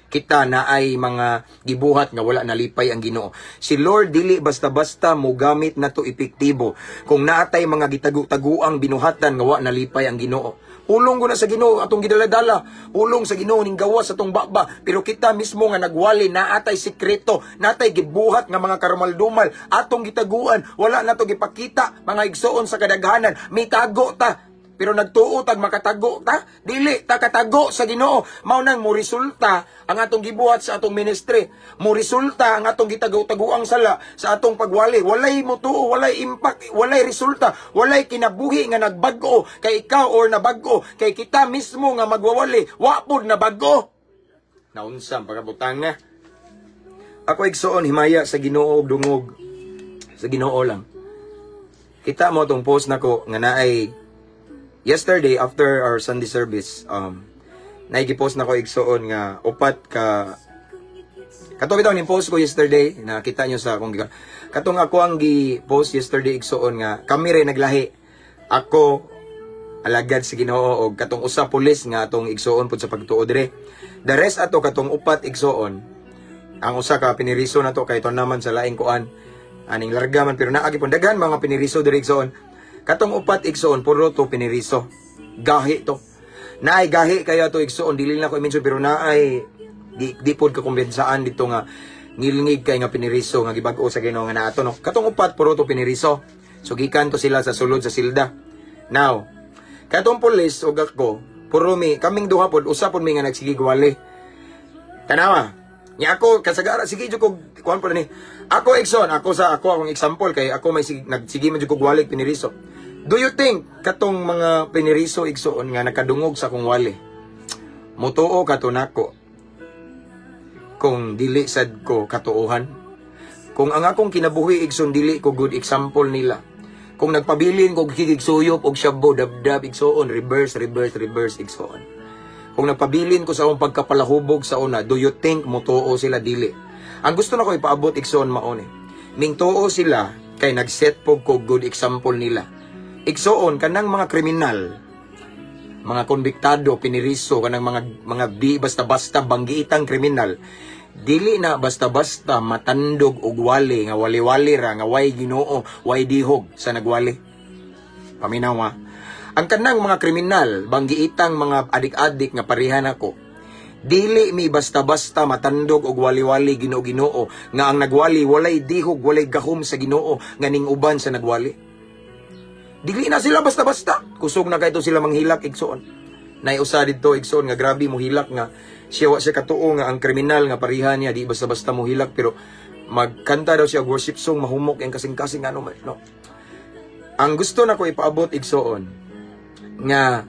[SPEAKER 1] Kita na ay mga gibuhat nga wala nalipay ang Ginoo. Si Lord dili basta-basta mo gamit na to epektibo kung naatay mga gitagu-taguang binuhatan nga wala nalipay ang Ginoo. Pulong ko na sa Ginoo atong gidaladala, pulong sa Ginoo ning gawas atong baba, pero kita mismo nga nagwali naatay sikreto, natay gibuhat nga mga karumaldumal atong gitaguan, wala na to gipakita mga igsoon sa kadaghanan, may tago ta. Pero nagtuo tag makatago ta, dili ta katago sa Ginoo. Mao nang mo resulta ang atong gibuhat sa atong ministry. Mo resulta ang atong gitago-taguang sala sa atong pagwali. Walay mutuo, walay impact, walay resulta, walay kinabuhi nga nagbag-o kay ikaw or nabag-o kay kita mismo nga magwawali. Wa pod nabag-o. Naunsam pagabutang nga. Ako igsoon himaya sa Ginoo og dungog. Sa Ginoo lang. Kita mo tong post nako nga naay yesterday, after our Sunday service, naigipost na ko igsoon nga upat ka katong bitaw ni post ko yesterday, nakita nyo sa akong katong ako ang gi-post yesterday igsoon nga kami rin naglahi. Ako alagad sa Ginoo og katong usa pulis nga atong igsoon pud sa pagtuo dire. The rest ato katong upat igsoon. Ang usa ka piniriso na to kay ton naman sa laing kuan. Aning larga man pero naagi pud daghan mga piniriso dire igsoon. Katong upat igsoon puro to piniriso. Gahi to. Naay gahi kaya to igsoon dili na ko i-mention pero naay di pod ka kumbensaan dito nga ngilingig kay nga piniriso nga gibag-o sa Ginoo nga naato no. Katong upat puro to piniriso. So gikan to sila sa sulod sa silda. Now, katong pulis ug ako puro mi kaming duha pod usa pod mi nga nagsigigwali. Tanawa. Ni ako kasagara sige jud ko kuan pod ni. Ako igsoon, ako akong example kay ako may nagsige man jud ko gwali piniriso. Do you think katong mga piniriso igsoon nga nakadungog sa akong wali? Mutuo kato nako. Kung dili sad ko katuohan. Kung ang akong kinabuhi igsoon dili ko good example nila. Kung nagpabilin ko gigigsuyop og syabo dabdab igsoon reverse igsoon. Kung nagpabilin ko sa akong pagkapalahubog sa una, do you think mutuo sila dili? Ang gusto na ko ipaabot igsoon maone. Ming tuo sila kay nagset po ko good example nila. Igsoon kanang mga kriminal, mga konbiktado, piniriso kanang mga di basta-basta banggiitang kriminal. Dili na basta-basta matandog og wali nga wali-wali ra nga way Ginoo, way dihog sa nagwali. Paminaw ha. Ang kanang mga kriminal, banggiitang mga adik-adik nga parehan ako. Dili mi basta-basta matandog og wali-wali Ginoo nga ang nagwali walay dihog, walay gahom sa Ginoo nga ning uban sa nagwali. Dili na sila basta-basta. Kusog na kayto sila manghilak igsoon. Nay usa didto igsoon nga grabe mo hilak nga siya katuo nga ang kriminal nga pareha niya di basta-basta mo hilak pero magkanta daw siya worship song mahumok ang kasing-kasing ano man no. Ang gusto na ko ipaabot igsoon nga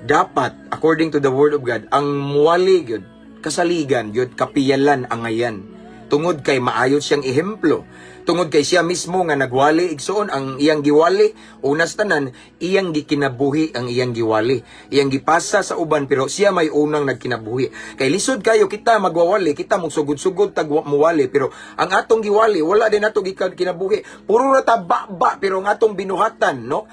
[SPEAKER 1] dapat according to the word of God ang muwali gyud kasaligan gyud kapiyalan angayan tungod kay maayo siyang ehemplo. Tungod kay siya mismo nga nagwali igsoon ang iyang giwali unas tanan iyang gikinabuhi ang iyang giwali iyang gipasa sa uban pero siya may unang nagkinabuhi kay lisod kayo kita magwawali kita magsugod-sugod tag muwali pero ang atong giwali wala din nato gikinabuhi puro ra ta ba pero ang atong binuhatan no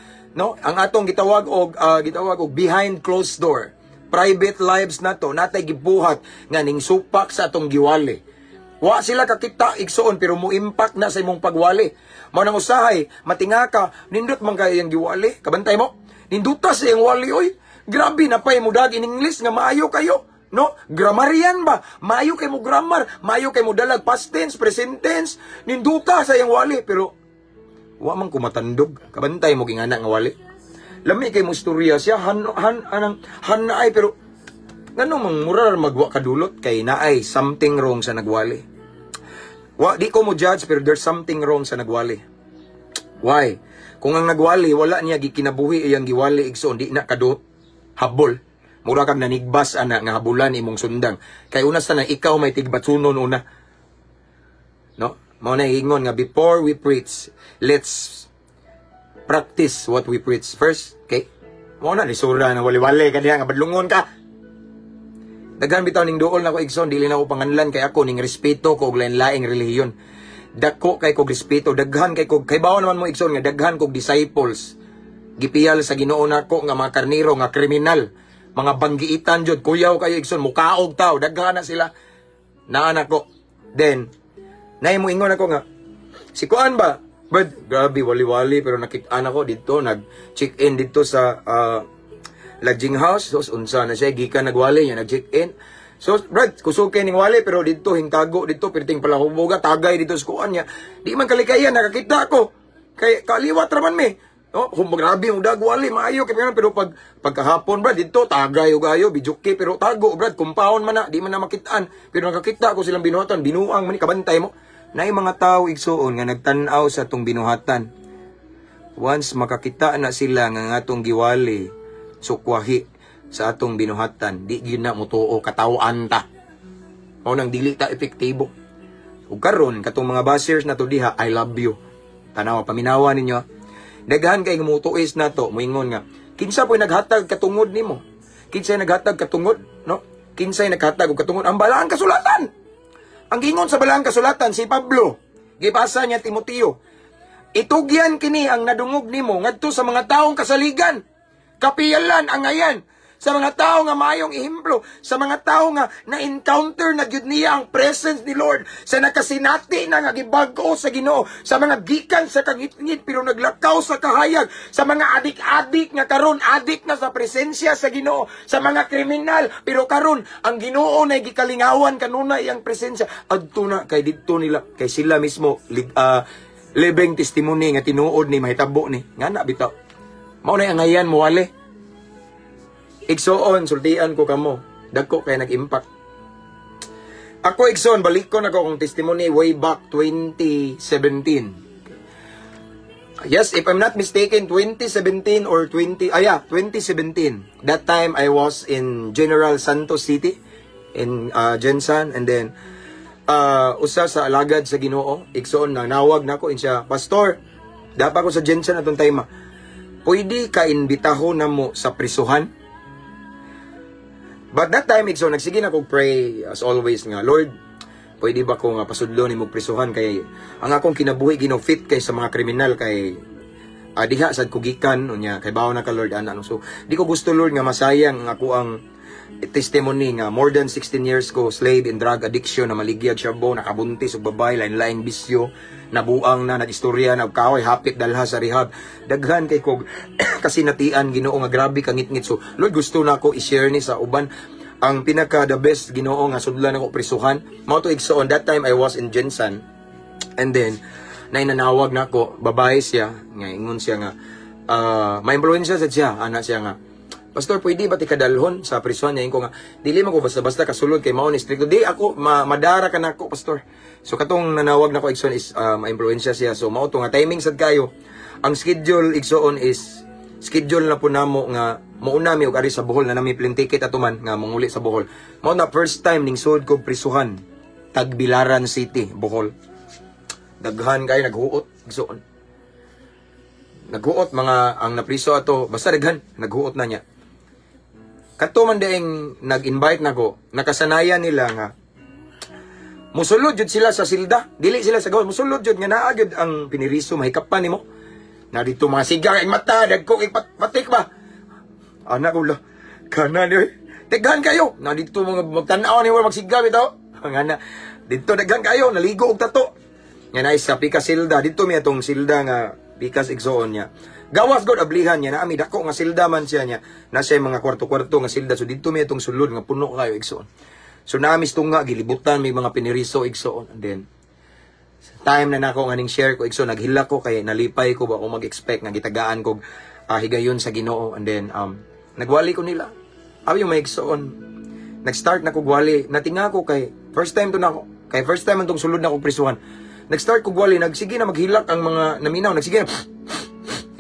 [SPEAKER 1] ang atong gitawag og behind closed door private lives nato natay gibuhat nga ning supak sa atong giwali. Wa sila kakita igsoon pero mo impact na sa imong pagwali. Mao nang usahay, matinga ka, nindot man kay iyang giwali. Kabantay mo? Ninduta sa iyang wali oy. Grabe na pay mo dag in English nga maayo kayo, no? Grammarian ba? Maayo kay mo grammar, maayo kay mo dalag past tense, present tense. Ninduta sa iyang wali pero wa man ko matandog. Kabantay mo gingana nga wali. Lami kay mo istorya siya han ay pero ngano mang murar magwa kadulot kay naay something wrong sa nagwali. Di ko mo judge pero there's something wrong sa nagwali. Why? Kung ang nagwali wala niya gikinabuhi iyang giwali igsoon di na kadot. habol. Mura kang nanigbas ana nga habulan imong sundang. Kay una sa nang ikaw may tigbatsunon una. No? Mao na ingon nga before we preach, let's practice what we preach first. Okay? Mao na lisura na wali-wali kaniya nga badlungon ka. Daghan bitaw ning duol na ko igsoon, dili na ko panganlan kay ako ning respeto ko og lain-laing relihiyon. Dako kay kog respeto, daghan kay kog kay bawo naman mo igsoon nga daghan kog disciples. Gipiyal sa Ginoo nako nga mga karniro nga kriminal. Mga banggiitan jud kuyaw kayo igsoon mukaog taw daghan na sila naa nako. Then nay mo ingon ako nga si kuan ba but grabe wali-wali pero nakita ko dito nag-check in dito sa lodging house. So unsa na siya gikan nagwali niya nag-check in. So brad kusuke ning wali pero dito hingtago dito perting pala huboga tagay dito sa kuan niya. Di man kalikayan nakakita ko kay kaliwat ra man me. Oh, grabe mo dagwali maayo kay pero pagkahapon brad dito tagay ug ayo bijuki pero tago brad compound man na di man na makitaan pero nakakita ko silang binuhatan binuang man ni kabantay mo nay mga tawo igsuon nga nagtan-aw sa tong binuhatan once makakita na sila nga atong giwali sukwahi sa atong binuhatan di gyud na mutuo katawan ta o nang dili ta epektibo ug karon katong mga bashers na to diha I love you tanaw paminawa ninyo. Daghan kay mutuis nato moingon nga kinsa po'y naghatag katungod nimo kinsay naghatag katungod no kinsay naghatag og katungod ang balaang kasulatan ang gingon sa balaang kasulatan si Pablo gipasa niya Timoteo itugyan kini ang nadungog nimo ngadto sa mga taong kasaligan kapiyalan ang ayan sa mga tao nga mayong ehemplo, sa mga tao nga na-encounter na gyud niya ang presence ni Lord, sa nakasinati na nga gibag-o sa Ginoo, sa mga gikan sa kangit-ngit pero naglakaw sa kahayag, sa mga adik-adik nga karon adik na sa presensya sa Ginoo, sa mga kriminal pero karon ang Ginoo na gikalingawan kanuna iyang presensya adto na kay didto nila kay sila mismo living testimony nga tinuod ni mahitabo ni ngana bitaw mao na ang ayan muwali. Igsoon, sultian ko kamo. Dagko kay nag-impact. Ako igsoon, balik ko na ko kong testimony way back 2017. Yes, if I'm not mistaken, 2017 or 2017. That time I was in General Santos City in Jensan and then usa sa alagad sa Ginoo, igsoon na nawag nako insya, Pastor, dapa ko sa Jensan atong time. Pwede ka imbitahon na mo sa prisuhan? But that time, so nagsige na ko pray as always nga, Lord, pwede ba ko nga pasudlo ni mo prisuhan kay ang akong kinabuhi ginofit kay sa mga kriminal kay diha sad ko gikan unya kay bawo na ka Lord ana. So di ko gusto Lord nga masayang ang ako ang testimony nga more than 16 years ko slave in drug addiction na maligyag syabo nakabuntis og babay lain-laing bisyo nabuang na nagistorya nagkaway hapit dalha sa rehab daghan kay kog kasinatian Ginoo nga grabe ka ngit-ngit. So Lord gusto na ako i-share ni sa uban ang pinaka the best Ginoo nga sudlan ako prisuhan mao to igsoon. That time I was in Jensan and then nanawag na ako babae siya nga ingon siya nga may impluwensya sa siya ana siya nga Pastor, pwede ba ti kadalhon sa prisuhan niya? Ko nga, dili man ko basta-basta kasulod kay mao ni stricto. Di ako, madara ka na ako, Pastor. So, katong nanawag na ko, Igsoon, is ma-influensya siya. So, mao to nga, timing sad kayo. Ang schedule, Igsoon, is, schedule na po namo nga, mauna mi og ari sa Bohol, na nami plane ticket atuman, nga manguli sa Bohol. Mao na, first time, ning suod ko prisuhan. Tagbilaran City, Bohol. Daghan kayo, naghuot, Igsoon. Naghuot, mga, ang napriso ato, basta daghan, naghuot na niya. Kato man daing nag-invite nako, nakasanayan nila nga musulod jud sila sa silda, dili sila sa gawas, musulod jud nga naa jud ang piniriso mahikapan nimo. Na dito mga siga kay mata, dagko kay patik ba. Anak ko la, kana ni Daghan kayo, na dito mga magtan-aw ni wala magsiga bitaw. Ngana dito daghan kayo, naligo og tato. Nga na isa pika silda, dito mi atong silda nga pikas igsoon niya. Gawas god ablihan niya na ami dako nga silda man siya niya. Nasa mga kwarto-kwarto nga silda. So dito may itong sulod nga puno kayo igsoon. So naamis tunga gilibutan may mga piniriso igsoon. And then time na nako nga ning share ko igsoon naghila ko kay nalipay ko ba ako mag-expect nga gitagaan ko higayon sa Ginoo. And then nagwali ko nila. Abi yung may igsoon. Nag-start na ko gwali. Natinga ko kay first time to na ako. Kay first time antong sulod na ko prisuhan. Nag-start ko gwali, nagsige na maghilak ang mga naminaw, nagsige na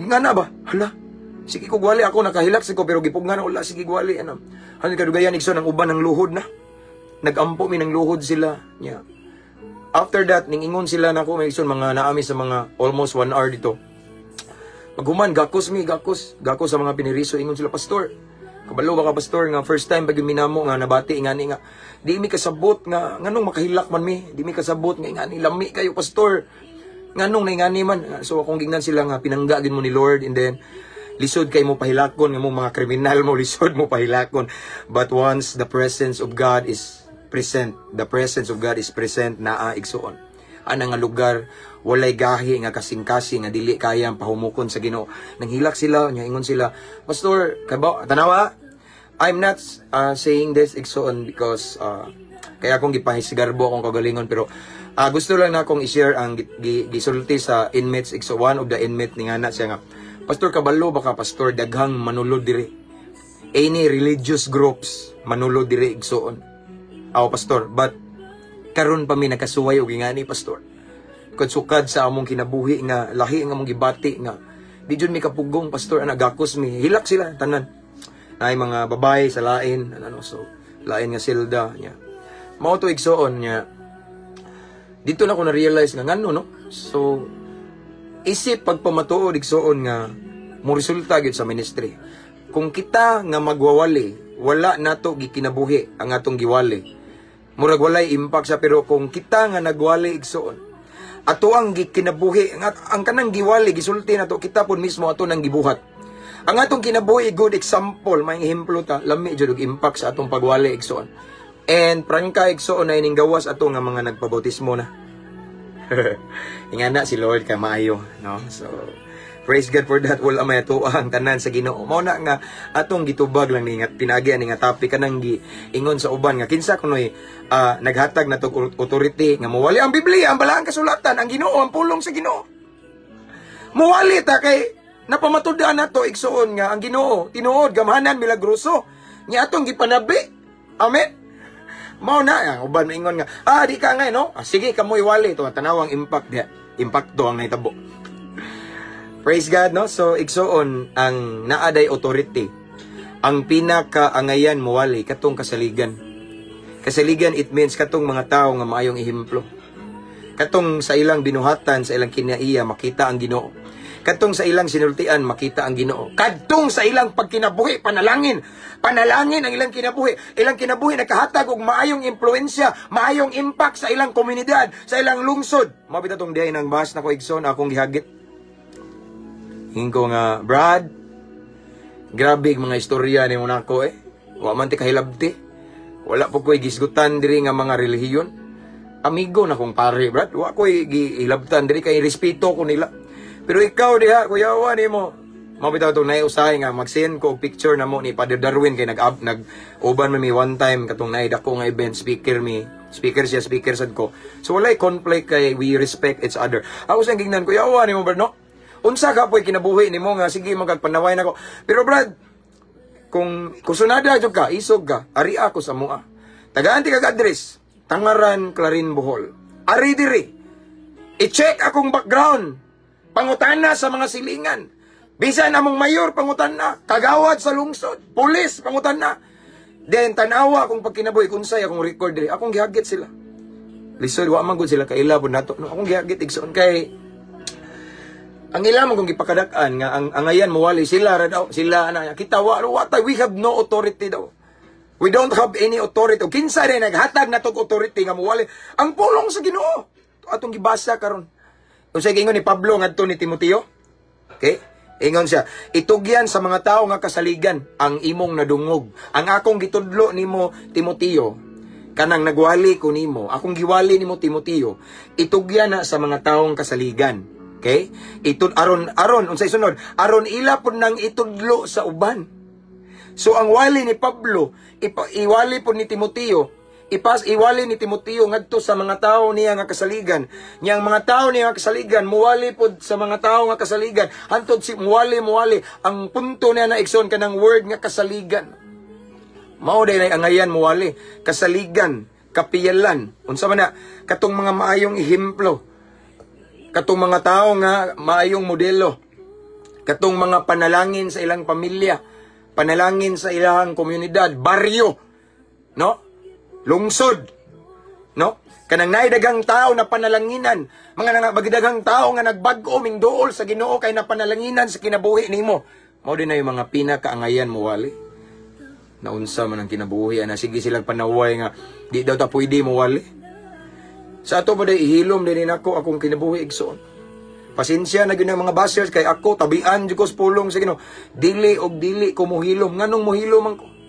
[SPEAKER 1] nga na ba? Hala, Sige ko gwali ako nakahilak ko pero gipugnan wala sige gwali ano. Ano kadugayan igsoon ang uban ng luhod na. Nagampo mi ng luhod sila niya. After that ningingon sila nako may igsoon mga naami sa mga almost 1 hour dito. Paghuman gakos sa mga piniriso ingon sila pastor. Kabalo ba ka pastor nga first time pag minamo nga nabati ngani nga di mi kasabot nga nganong makahilak man mi di mi kasabot nga ngani lami kayo pastor nganong ngani man so akong gingnan sila nga pinangga gid mo ni Lord and then lisod kay mo pahilakon nga mo mga kriminal mo lisod mo pahilakon but once the presence of God is present naa igsuon ana nga lugar walay gahi nga kasing-kasing nga dili kayang pahumukon sa Ginoo nanghilak sila nya ingon sila pastor kaba tanawa I'm not saying this igsoon because kaya akong gipahisigarbo akong kagalingon pero gusto lang na akong i-share ang gisulti sa inmates igso one of the inmate ni ngana siya nga pastor kabalo baka pastor daghang manulod diri any religious groups manulod diri igsoon pastor but karon pa mi nakasuway og ingani pastor sukad sa among kinabuhi nga lahi nga among gibati nga di jud mi kapugong pastor ana gakos mi hilak sila tanan ay mga babae sa lain ano so lain nga silda nya mao to igsoon nya dito na ko na realize nga ngano no so isip pagpamatuod igsoon nga mo resulta gyud sa ministry kung kita nga magwawali wala nato gikinabuhi ang atong giwali murag walay impact sa pero kung kita nga nagwali igsoon ato ang gikinabuhi ang kanang giwali gisulti nato kita pud mismo ato nang gibuhat ang atong kinabuhi good example may ehemplo ta lami jud og impact sa atong pagwali igsoon and prangka igsoon ay ning gawas ato nga mga nagpabautismo na ingana si Lord ka maayo no so praise God for that wala may ato ang tanan sa Ginoo mao na nga atong gitubag lang ni nga pinagi ani nga topic kanang giingon sa uban nga kinsa kunoy naghatag na tog authority nga mawali ang Biblia ang balaang kasulatan ang Ginoo ang pulong sa Ginoo mawali ta kay napamatud-an nato igsuon nga ang Ginoo tinuod gamhanan milagroso nya atong gipanabi amen mao na ang uban ingon nga di ka nga no sige kamoy wali to tanawang impact dia impacto ang nahitabo. Praise God, no? So, igsoon, ang naaday authority, ang pinakaangayan muwali, katong kasaligan. Kasaligan, it means katong mga tao nga maayong ehemplo. Katong sa ilang binuhatan, sa ilang kinaiya, makita ang Ginoo. Katong sa ilang sinultian, makita ang Ginoo. Katong sa ilang pagkinabuhi, panalangin. Panalangin ang ilang kinabuhi. Ilang kinabuhi, nakahatag og maayong impluensya, maayong impact sa ilang komunidad, sa ilang lungsod. Mabita tong diay nang bahas na ko igsoon, akong gihagit. Hingo nga, Brad, grabe mga istorya ni mo nako Wa man ti kahilabti. Wala po ko'y gisgutan diri nga mga relihiyon. Amigo na kong pare, Brad. Wa ko'y gihilabtan diri kay respeto ko nila. Pero ikaw diha, kuyawa ni mo. Mabitaw itong naiusahay nga, mag-send ko picture na mo ni Father Darwin kay nag-uban mi one time katong naida ko nga event, speaker sad ko. So walay conflict kay we respect each other. Ako sa gingnan, kuyawa ni mo, Brad, no? Unsa ka po'y kinabuhi ni mo nga, sige magagpanaway na ko. Pero Brad, kung kusunada jud ka, isog ka, ari ako sa mua. Tagaan ti kag-address, Tangaran, Clarin, Bohol. Ari diri. I-check akong background. Pangutana sa mga silingan. Bisan among mayor, pangutana. Kagawad sa lungsod. Pulis, pangutana. Then, tanawa akong pagkinabuhi, kung say akong record diri. Akong gihagit sila. Lisod, wa man gud sila kailabon nato. No, akong gihagit igsoon kay ang ilamang kung gipakadakan nga ang angayan mawali sila ra daw sila na kita we have no authority daw. We don't have any authority. O kinsa rin naghatag na tog authority nga mawali ang pulong sa Ginoo. Atong gibasa karon. Unsay gingon ni Pablo ngadto ni Timoteo? Okay? Ingon siya, itugyan sa mga tao nga kasaligan ang imong nadungog. Ang akong gitudlo nimo Timoteo, kanang nagwali ko nimo, akong giwali nimo Timoteo, itugyan na sa mga taong kasaligan. Okay? Aron unsay sunod? Aron ila pud nang itudlo sa uban. So ang wali ni Pablo, iwali pud ni Timoteo, iwali ni Timoteo ngadto sa mga tao niya nga kasaligan. Nya ang mga tao niya nga kasaligan muwali pud sa mga tao nga kasaligan. Hantod si muwali ang punto niya na igsoon kanang word nga kasaligan. Mao day nay angayan muwali, kasaligan, kapiyalan. Unsa man na katong mga maayong ehemplo. Katong mga tao nga maayong modelo. Katong mga panalangin sa ilang pamilya, panalangin sa ilang komunidad, baryo, no? Lungsod, no? Kanang naidagang tao na panalanginan, mga bagdagang tao nga nagbag-o ming duol sa Ginoo kay napanalanginan sa kinabuhi nimo. Mao din na yung mga pinakaangayan mo wali. Naunsa man ang kinabuhi ana sige silang panaway nga di daw ta pwede mo wali. Sa ato ba day ihilom din nako akong kinabuhi igsoon. Pasensya na gyud ang mga bashers kay ako tabian jud ko sa pulong sa Ginoo. Dili og dili ko mohilom nganong mohilom man ko.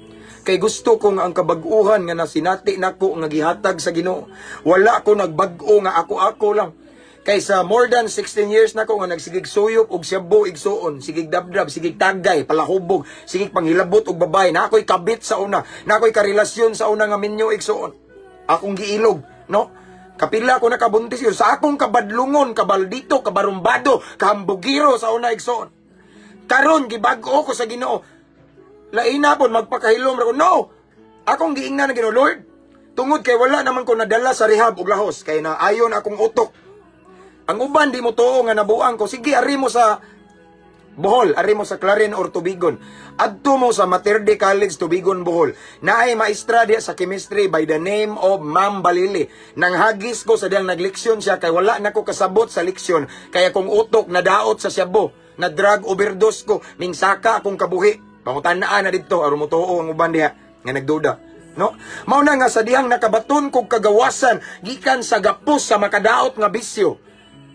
[SPEAKER 1] Kay gusto ko nga ang kabag-uhan nga nasinati nako nga gihatag sa Ginoo. Wala ko nagbag-o nga ako lang. Kay sa more than 16 years nako nga nagsigig suyop og siyabo igsuon, sigig dabdab, sigig tagay, palahubog, sigig panghilabot og babay. Na ako'y kabit sa una, na ako'y karelasyon sa una nga minyo igsuon. Akong giilog, no? Kapila ko nakabuntis yun. Sa akong kabadlungon, kabaldito, kabarumbado, kahambugiro sa una igsoon. Karon gibag-o ko sa Ginoo. Lain na po, magpakahilom ko. No! Akong giingnan na Ginoo, Lord. Tungod kay wala naman ko nadala sa rehab og lahos. Kay na ayon akong utok. Ang uban, di mo tuo nga nabuang ko. Sige, ari mo sa Bohol. Ari mo sa Clarin or Tubigon. Adto mo sa Materde College, Tubigon, Bohol. Naay maestra diya sa chemistry by the name of Ma'am Balili. Nang hagis ko sa diyang nagliksyon siya. Kay wala na ko kasabot sa liksyon. Kaya kung utok, nadaot sa Cebu. Na drug overdose ko. Mingsaka akong kabuhi. Pangutanaan na dito, aron mo tuo ang uban diha nga nagduda, no? Mao na nga sa dihang nakabaton kog kagawasan gikan sa gapos sa makadaot nga bisyo.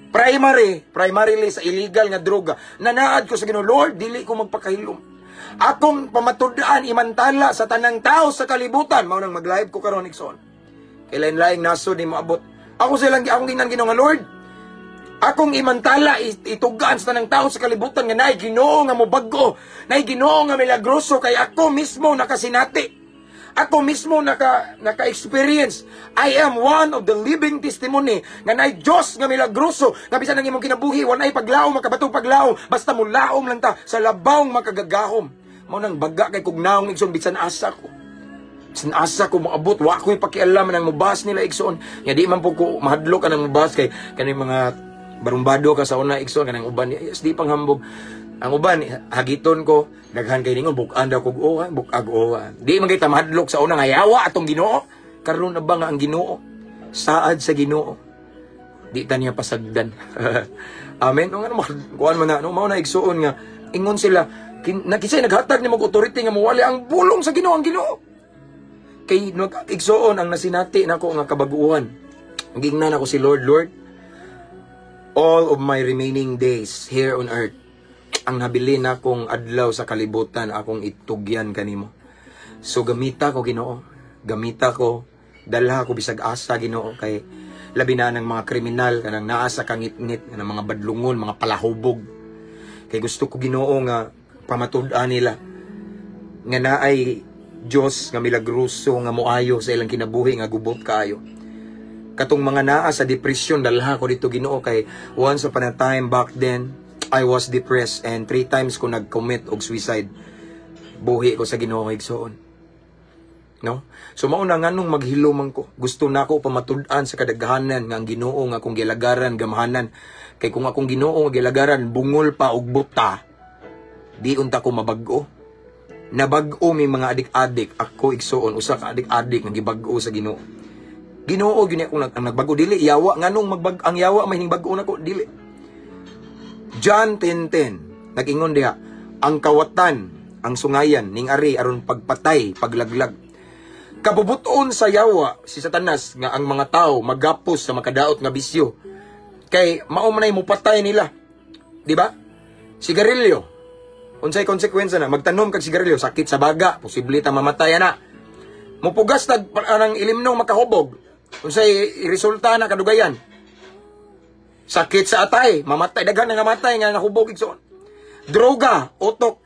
[SPEAKER 1] Primarily sa illegal nga droga. Nanaad ko sa Ginoo, Lord, dili ko magpakahilom. Akong pamatud-an imantala sa tanang tao sa kalibutan. Mao nang mag-live ko karon igsoon. Kay lain-laing nasod ni moabot. Ako akong ginan Ginoo nga, Lord, akong imantala, itugaan sa tanang tao sa kalibutan nga naay Ginoo nga mobag-o, naay Ginoo nga milagroso, kay ako mismo nakasinati. Ako mismo naka-experience. I am one of the living testimony nga naay Diyos nga milagroso, nga bisan ang imong kinabuhi, walay paglaom, makabatong paglaom, basta mulaom lang ta, sa labawng makagagahom. Mao nang baga kay kugnaong igsoon, bisan asa ko. Bisan asa ko maabot, wa ko'y pakialam nang mubas nila igsoon. Nga di man po ko mahadlok ka nang mubas kay kaning mga barumbado ka sa una igsoon kanang uban yes, di panghambog. Ang uban hagiton ko daghan kay ningon buk-an daw kog owa, buk-ag owa. Di man kita mahadlok sa una nga yawa atong Ginoo. Karon na ba nga ang Ginoo? Saad sa Ginoo. Di ta niya pasagdan. Amen. No ano kuan man na no mao na igsoon nga ingon sila nakisay naghatag ni mag authority nga mawali ang bulong sa Ginoo ang Ginoo. Kay igsoon ang nasinati nako nga kabaguhan. Gingnan ako si Lord, all of my remaining days here on earth, ang nabili na kong adlaw sa kalibutan, akong itugyan kanimo. So gamita ko Ginoo, gamita ko, dalha ko bisag asa Ginoo, kay labi na ng mga kriminal, kanang naasa kangit-ngit, ng mga badlungon, mga palahubog. Kay gusto ko Ginoo nga pamatud-an nila, nga naay Diyos nga milagruso, nga muayo sa ilang kinabuhi, nga gubot kaayo. Katong mga naa sa depression, dalha ko dito Ginoo kay once upon a time back then, I was depressed and 3 times ko nag-commit og suicide. Buhi ko sa Ginoo igsoon. No? So mao na nganong maghiluman ko. Gusto nako pamatud-an sa kadaghanan nga ang Ginoo nga akong gilagaran gamahanan. Kay kung akong Ginoo gilagaran bungol pa og buta, di unta ko mabag-o. Nabag-o mi mga adik-adik, ako igsoon usa ka adik-adik nga gibag-o sa Ginoo. Ginoo gyud ako ang nagbago dili yawa nganong ang yawa may bag-o nako dili. John 10:10 nag-ingon diha, ang kawatan, ang sungayan ning ari aron pagpatay, paglaglag. Kabubuton sa yawa si Satanas nga ang mga tao magapos sa makadaot nga bisyo. Kay mao man ay mupatay nila. Di ba? Sigarilyo. Unsay konsekwensya na magtanom kag sigarilyo, sakit sa baga, posible ta mamatay na. Mupugas tag anang ilimnong makahubog. Unsay resulta na kadugayan? Sakit sa atay, mamatay, daghan nga matay nga nahubog igsoon. Droga, utok.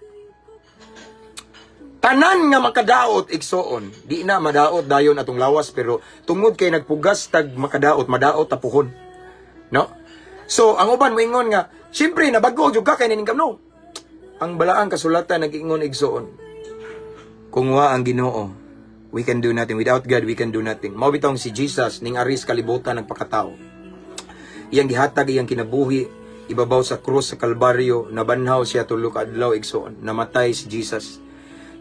[SPEAKER 1] Tanan nga makadaot igsoon, di na madaot dayon atong lawas pero tungod kay nagpugas tag makadaot, madaot tapuhon. No? So, ang uban moingon nga, siyempre nabago jud ka kay ning kamno. Ang balaang kasulatan nag-ingon igsoon. Kung wa ang Ginoo, we can do nothing. Without God, we can do nothing. Mao bitong si Jesus ning aris kalibutan nagpakatao. Iyang gihatag iyang kinabuhi, ibabaw sa krus sa Kalbaryo, nabanhaw siya tulo ka adlaw igsoon, namatay si Jesus.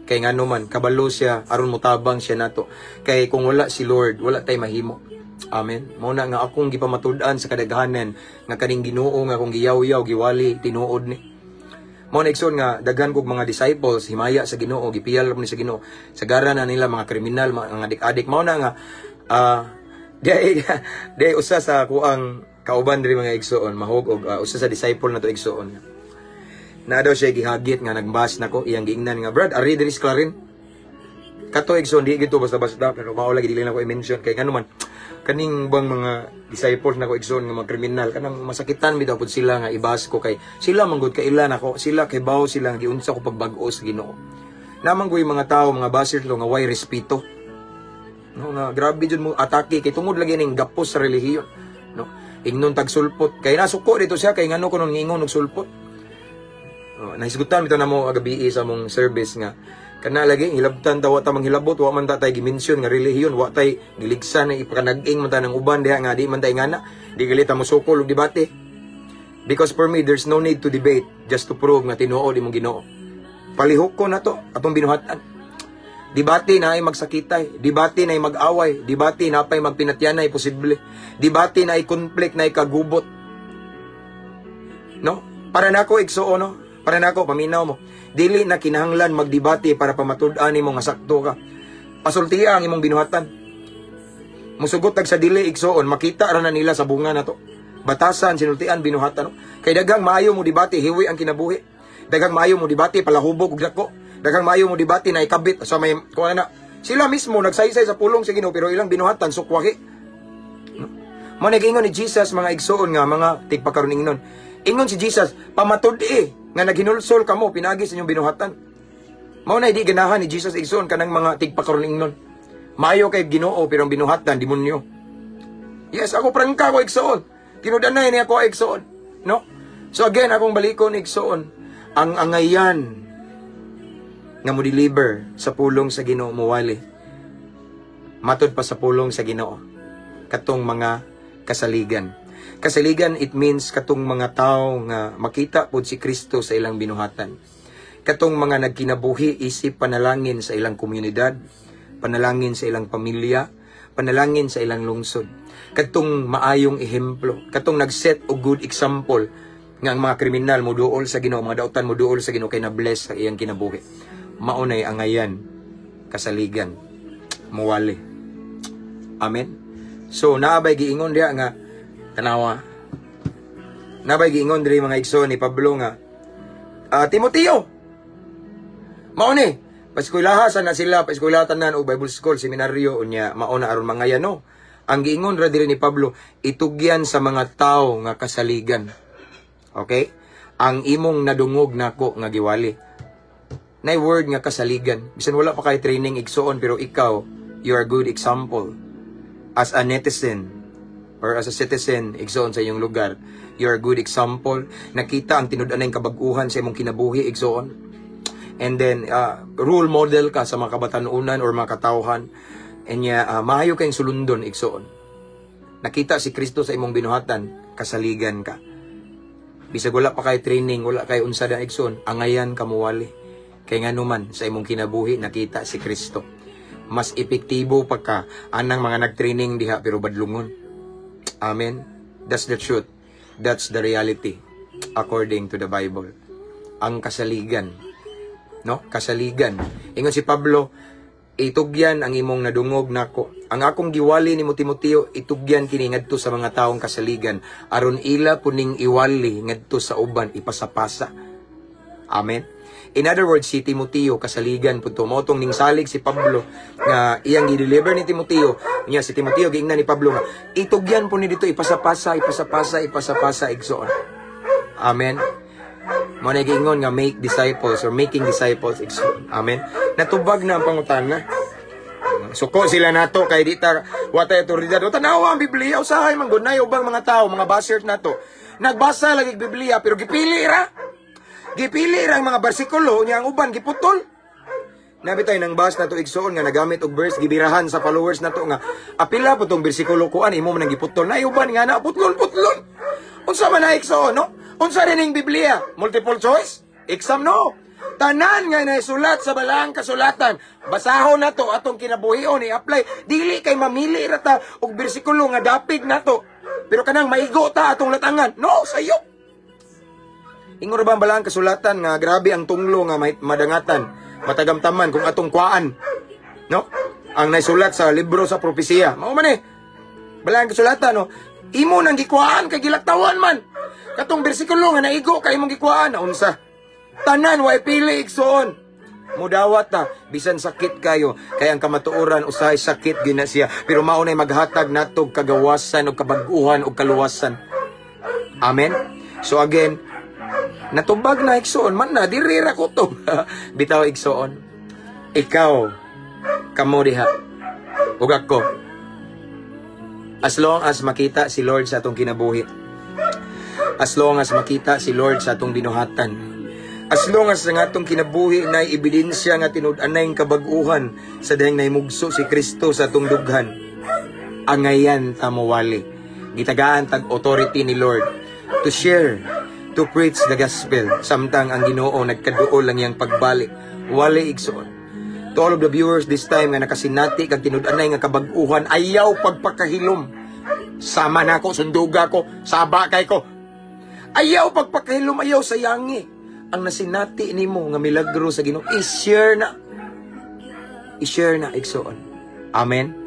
[SPEAKER 1] Kay ngano man kabalo siya aron mutabang siya nato. Kay kung wala si Lord, wala tay mahimo. Amen. Mao na nga akong gipamatud-an sa kadaghanan nga kaning Ginoo nga akong giyaw-yaw giwali tinuod ni. Mao na igsoon nga daghan kog mga disciples himaya sa Ginoo, gipiyal ni sa Ginoo. Sagara na nila mga kriminal, mga adik-adik. Mao na nga day usa sa kuang kauban diri mga igsoon mahog og usa sa disciple na to igsoon. Na daw siya gihagit nga nagbas nako iyang giingnan nga brad ari diri sa Clarin. Kato igsoon di gito basta-basta pero mao lagi dili lang ko i-mention kay ngano man kaning bang mga disciples nako igsoon nga mga kriminal kanang masakitan mi daw pud sila nga ibas ko kay sila manggod kay ilan ako sila kay bawo sila nga giunsa ko pagbag-o sa Ginoo. Namang koy mga tao mga baser lo nga way respeto. No nga grabe jud mo atake kay tungod lagi ning gapos sa relihiyon. No ingnon tagsulpot kay nasuko dito siya kay ngano kuno ngingon og sulpot. Nahisgutan bitaw na mo agabi sa mong service nga kana lagi hilabtan tawa ta manghilabot wa man ta tay gimension nga relihiyon wa tay giligsan na ipakanag-ing man ta ng uban diha nga di man tay ngana di galita mo sukol og debate because for me there's no need to debate just to prove nga tinuod imong Ginoo. Palihok ko na to atong binuhatan. Debate na ay magsakitay, debate na ay mag-away, debate na pay magpinatyanay posible, debate na ay conflict na ay kagubot. No? Para nako igsuon no? Para nako paminaw mo. Dili na kinahanglan magdebate para pamatud-an nimo nga sakto ka. Pasultiya ang imong binuhatan. Musugot tag sa dili igsuon, makita ra na nila sa bunga na to. Batasan sinultian binuhatan no? Kay daghang maayo mo debate hiwi ang kinabuhi. Daghang maayo mo debate palahubog ug dako. Daghang maayo mo debate na ikabit sa may kuan na. Sila mismo nagsaysay sa pulong sa Ginoo pero ilang binuhatan sukwaki. No? Mo nagingon ni Jesus mga igsuon nga mga tigpakaron ingnon. Ingon si Jesus, pamatud-i nga naghinulsol kamo pinagi sa inyong binuhatan. Mao na di ganahan ni Jesus igsoon kanang mga tigpakaron ingnon. Maayo kay Ginoo pero ang binuhatan demonyo. Yes, ako prangka ko igsoon. Tinudanay ni ako igsoon, no? So again, akong balikon igsoon, ang angayan nga mo deliver sa pulong sa Ginoo muwali. Matud pa sa pulong sa Ginoo. Katong mga kasaligan. Kasaligan, it means katong mga tao nga makita pod si Kristo sa ilang binuhatan. Katong mga nagkinabuhi isip panalangin sa ilang komunidad, panalangin sa ilang pamilya, panalangin sa ilang lungsod. Katong maayong ehemplo, katong nagset og good example nga ang mga kriminal moduol sa Ginoo, mga dautan moduol sa Ginoo kay na-bless sa iyang kinabuhi. Maunay angayan, kasaligan, muwali. Amen. So naabay giingon diha nga tanawa. Nabay giingon diri mga igsoon ni Pablo nga Timoteo. Mao ni paskulahasan na sila, paskulatan na og Bible school, seminaryo unya mao na aron mga no. Ang giingon ra diri ni Pablo, itugyan sa mga tawo nga kasaligan. Okay? Ang imong nadungog nako nga giwali. Nay word nga kasaligan. Bisan wala pa kay training igsoon pero ikaw, you are good example as a netizen or as a citizen igsoon sa iyong lugar. You are a good example. Nakita ang tinud-anay kabag-uhan sa imong kinabuhi igsoon. And then role model ka sa mga kabatanunan or mga katawhan. And maayo kayong sulundon igsoon. Nakita si Kristo sa imong binuhatan, kasaligan ka. Bisag wala pa kay training, wala kay unsa da igsoon, angayan kamuwali. Kay nganuman sa imong kinabuhi nakita si Kristo. Mas epektibo pa ka anang mga nagtraining diha pero badlungon. Amen. That's the truth. That's the reality according to the Bible. Ang kasaligan, no? Kasaligan. Ingon si Pablo, itugyan ang imong nadungog nako. Ang akong giwali ni Timoteo, itugyan kini ngadto sa mga taong kasaligan aron ila puning iwali ngadto sa uban ipasapasa. Amen. In other words, si Timoteo kasaligan pud tumotong ning salig si Pablo nga iyang gi-deliver ni Timoteo. Nya si Timoteo giingnan ni Pablo nga itugyan po ni dito ipasapasa igsoon. Amen. Mo na giingon nga make disciples or making disciples igsoon. Amen. Natubag na ang pangutana. Suko sila nato kay dita watay otoridad. O tanawa ang Biblia usahay man gud nay ubang mga tao, mga bashers nato. Nagbasa lagi Biblia pero gipili ra. Gipili ra ang mga bersikulo nya ang uban giputol. Nabi tayo nang bas nato igsoon nga nagamit og verse gibirahan sa followers nato nga apila po tong bersikulo kuan imo man giputol. Nay uban nga na putlon. Unsa man na igsoon, no? Unsa rin ang Biblia? Multiple choice? Exam, no? Tanan nga naisulat sa balaang kasulatan. Basahon na to atong kinabuhion, i-apply. Dili kay mamili rata og bersikulo nga dapig na to. Pero kanang maigo ta atong latangan. No, sayo. Ingon ba ang balaang kasulatan nga grabe ang tunglo nga madangatan, matagamtaman kung atong kuan. No? Ang naisulat sa libro sa propesiya. Mao man balaang kasulatan, no? Imo nang gikuan kay gilaktawan man. Katong bersikulo nga naigo kay imong gikuan na unsa? Tanan way pili igsoon. Mudawat ta bisan sakit kayo kay ang kamatuoran usahay sakit gina siya pero mao nay maghatag natog kagawasan ug kabag-uhan ug kaluwasan. Amen. So again, natubag na igsoon man na diri ra ko to. Bitaw igsoon. Ikaw kamo diha ug ako. As long as makita si Lord sa atong kinabuhi. As long as makita si Lord sa atong binuhatan. As long as ang atong kinabuhi na ebidensya nga tinud-anay kabag-uhan sa dayang naimugso si Kristo sa atong dughan. Angayan ta mawali. Gitagaan tag authority ni Lord to share, to preach the gospel. Samtang ang Ginoo nagkaduol lang yang pagbalik. Wali igsoon. To all of the viewers this time nga nakasinati kag tinud-anay nga kabag-uhan, ayaw pagpakahilom. Sama na ko, sunduga ko, saba kay ko. Ayaw pagpakahilom, ayaw sayangi. Ang nasinati nimo nga milagro sa Ginoo, i-share na. I-share na, igsoon. Amen.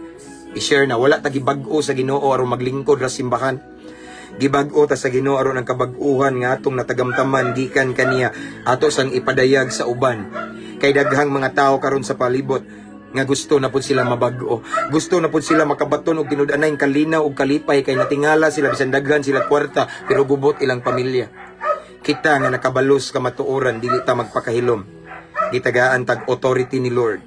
[SPEAKER 1] I-share na. Wala ta gibag-o sa Ginoo aron maglingkod ra simbahan. Gibag-o ta sa Ginoo aron ang kabag-uhan nga atong natagamtaman gikan kaniya ato sang ipadayag sa uban. Kay daghang mga tao karon sa palibot nga gusto na pud sila mabag-o. Gusto na pud sila makabaton og tinud-anay kalinaw ug kalipay kay natingala sila bisan daghan sila kwarta pero gubot ilang pamilya. Kita nga nakabalos kamatuoran dili ta magpakahilom. Gitagaan tag authority ni Lord.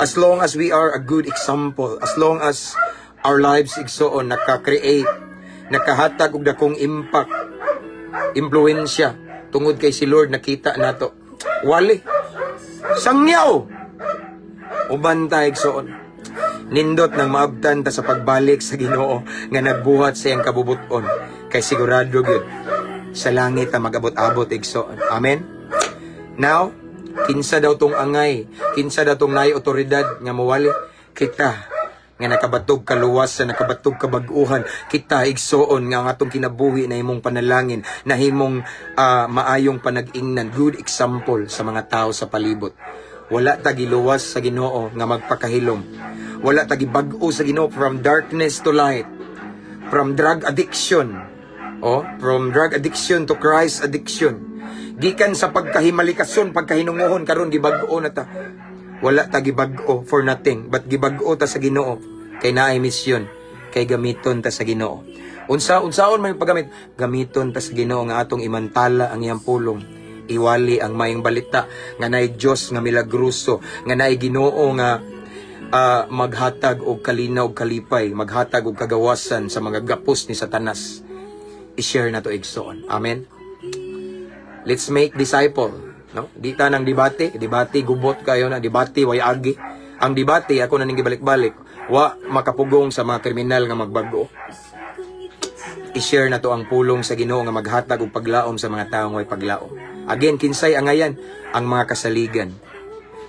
[SPEAKER 1] As long as we are a good example, as long as our lives igsoon naka-create, nakahatag og dakong impact, impluwensya tungod kay si Lord nakita nato. Wali. Sangyaw. Uban ta igsoon. Nindot nang maabtan ta sa pagbalik sa Ginoo nga nagbuhat sa iyang kabubuton kay sigurado gyud sa langit na mag-abot-abot igsoon. Amen? Now, kinsa daw tong angay, kinsa daw tong naay otoridad nga mawali, kita nga nakabatog kaluwasan, nakabatog kabag-uhan, kita igsoon nga atong kinabuhi na himong panalangin, na himong maayong panag-ingnan, good example sa mga tao sa palibot. Wala ta giluwas sa Ginoo nga magpakahilom. Wala ta gibag-o sa Ginoo from darkness to light, from drug addiction, from drug addiction to Christ addiction. Gikan sa pagkahimalikasyon, pagkahinunguhon karon gibag-o na ta. Wala ta gibag-o for nothing, but gibag-o ta sa Ginoo kay naay misyon, kay gamiton ta sa Ginoo. Unsaon man paggamit, gamiton ta sa Ginoo nga atong imantala ang iyang pulong. Iwali ang mayong balita nga naay Dios nga milagroso, nga naay Ginoo nga maghatag og kalinaw og kalipay, maghatag og kagawasan sa mga gapos ni Satanas. I-share na to igsoon. Amen. Let's make disciple, no? Di ta nang debate gubot kayo na debate way agi. Ang debate ako na ning gibalik-balik, wa makapugong sa mga kriminal nga magbago. I-share na to ang pulong sa Ginoo nga maghatag og paglaom sa mga tawo nga way paglaom. Again, kinsay angayan ang mga kasaligan.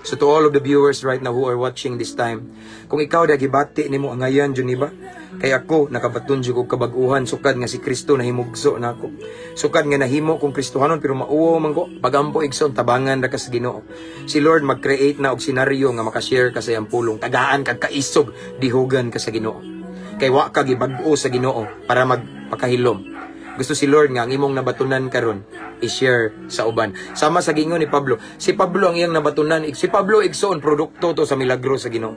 [SPEAKER 1] So to all of the viewers right now who are watching this time, kung ikaw da gibati nimo angayan jud ni ba? Kay ako nakabaton jud og kabag-uhan sukad nga si Kristo nahimugso nako. Sukad nga nahimo kong Kristohanon pero mauwo man ko pagampo igsoon tabangan ra ka sa Ginoo. Si Lord mag-create na og senaryo nga maka-share ka sa iyang pulong, tagaan kag kaisog dihugan ka sa Ginoo. Kay wa ka gibag-o sa Ginoo para magpakahilom. Gusto si Lord nga ang imong nabatunan karon i-share sa uban. Sama sa gingon ni Pablo. Si Pablo ang iyang nabatunan. Si Pablo igsoon produkto to sa milagro sa Ginoo.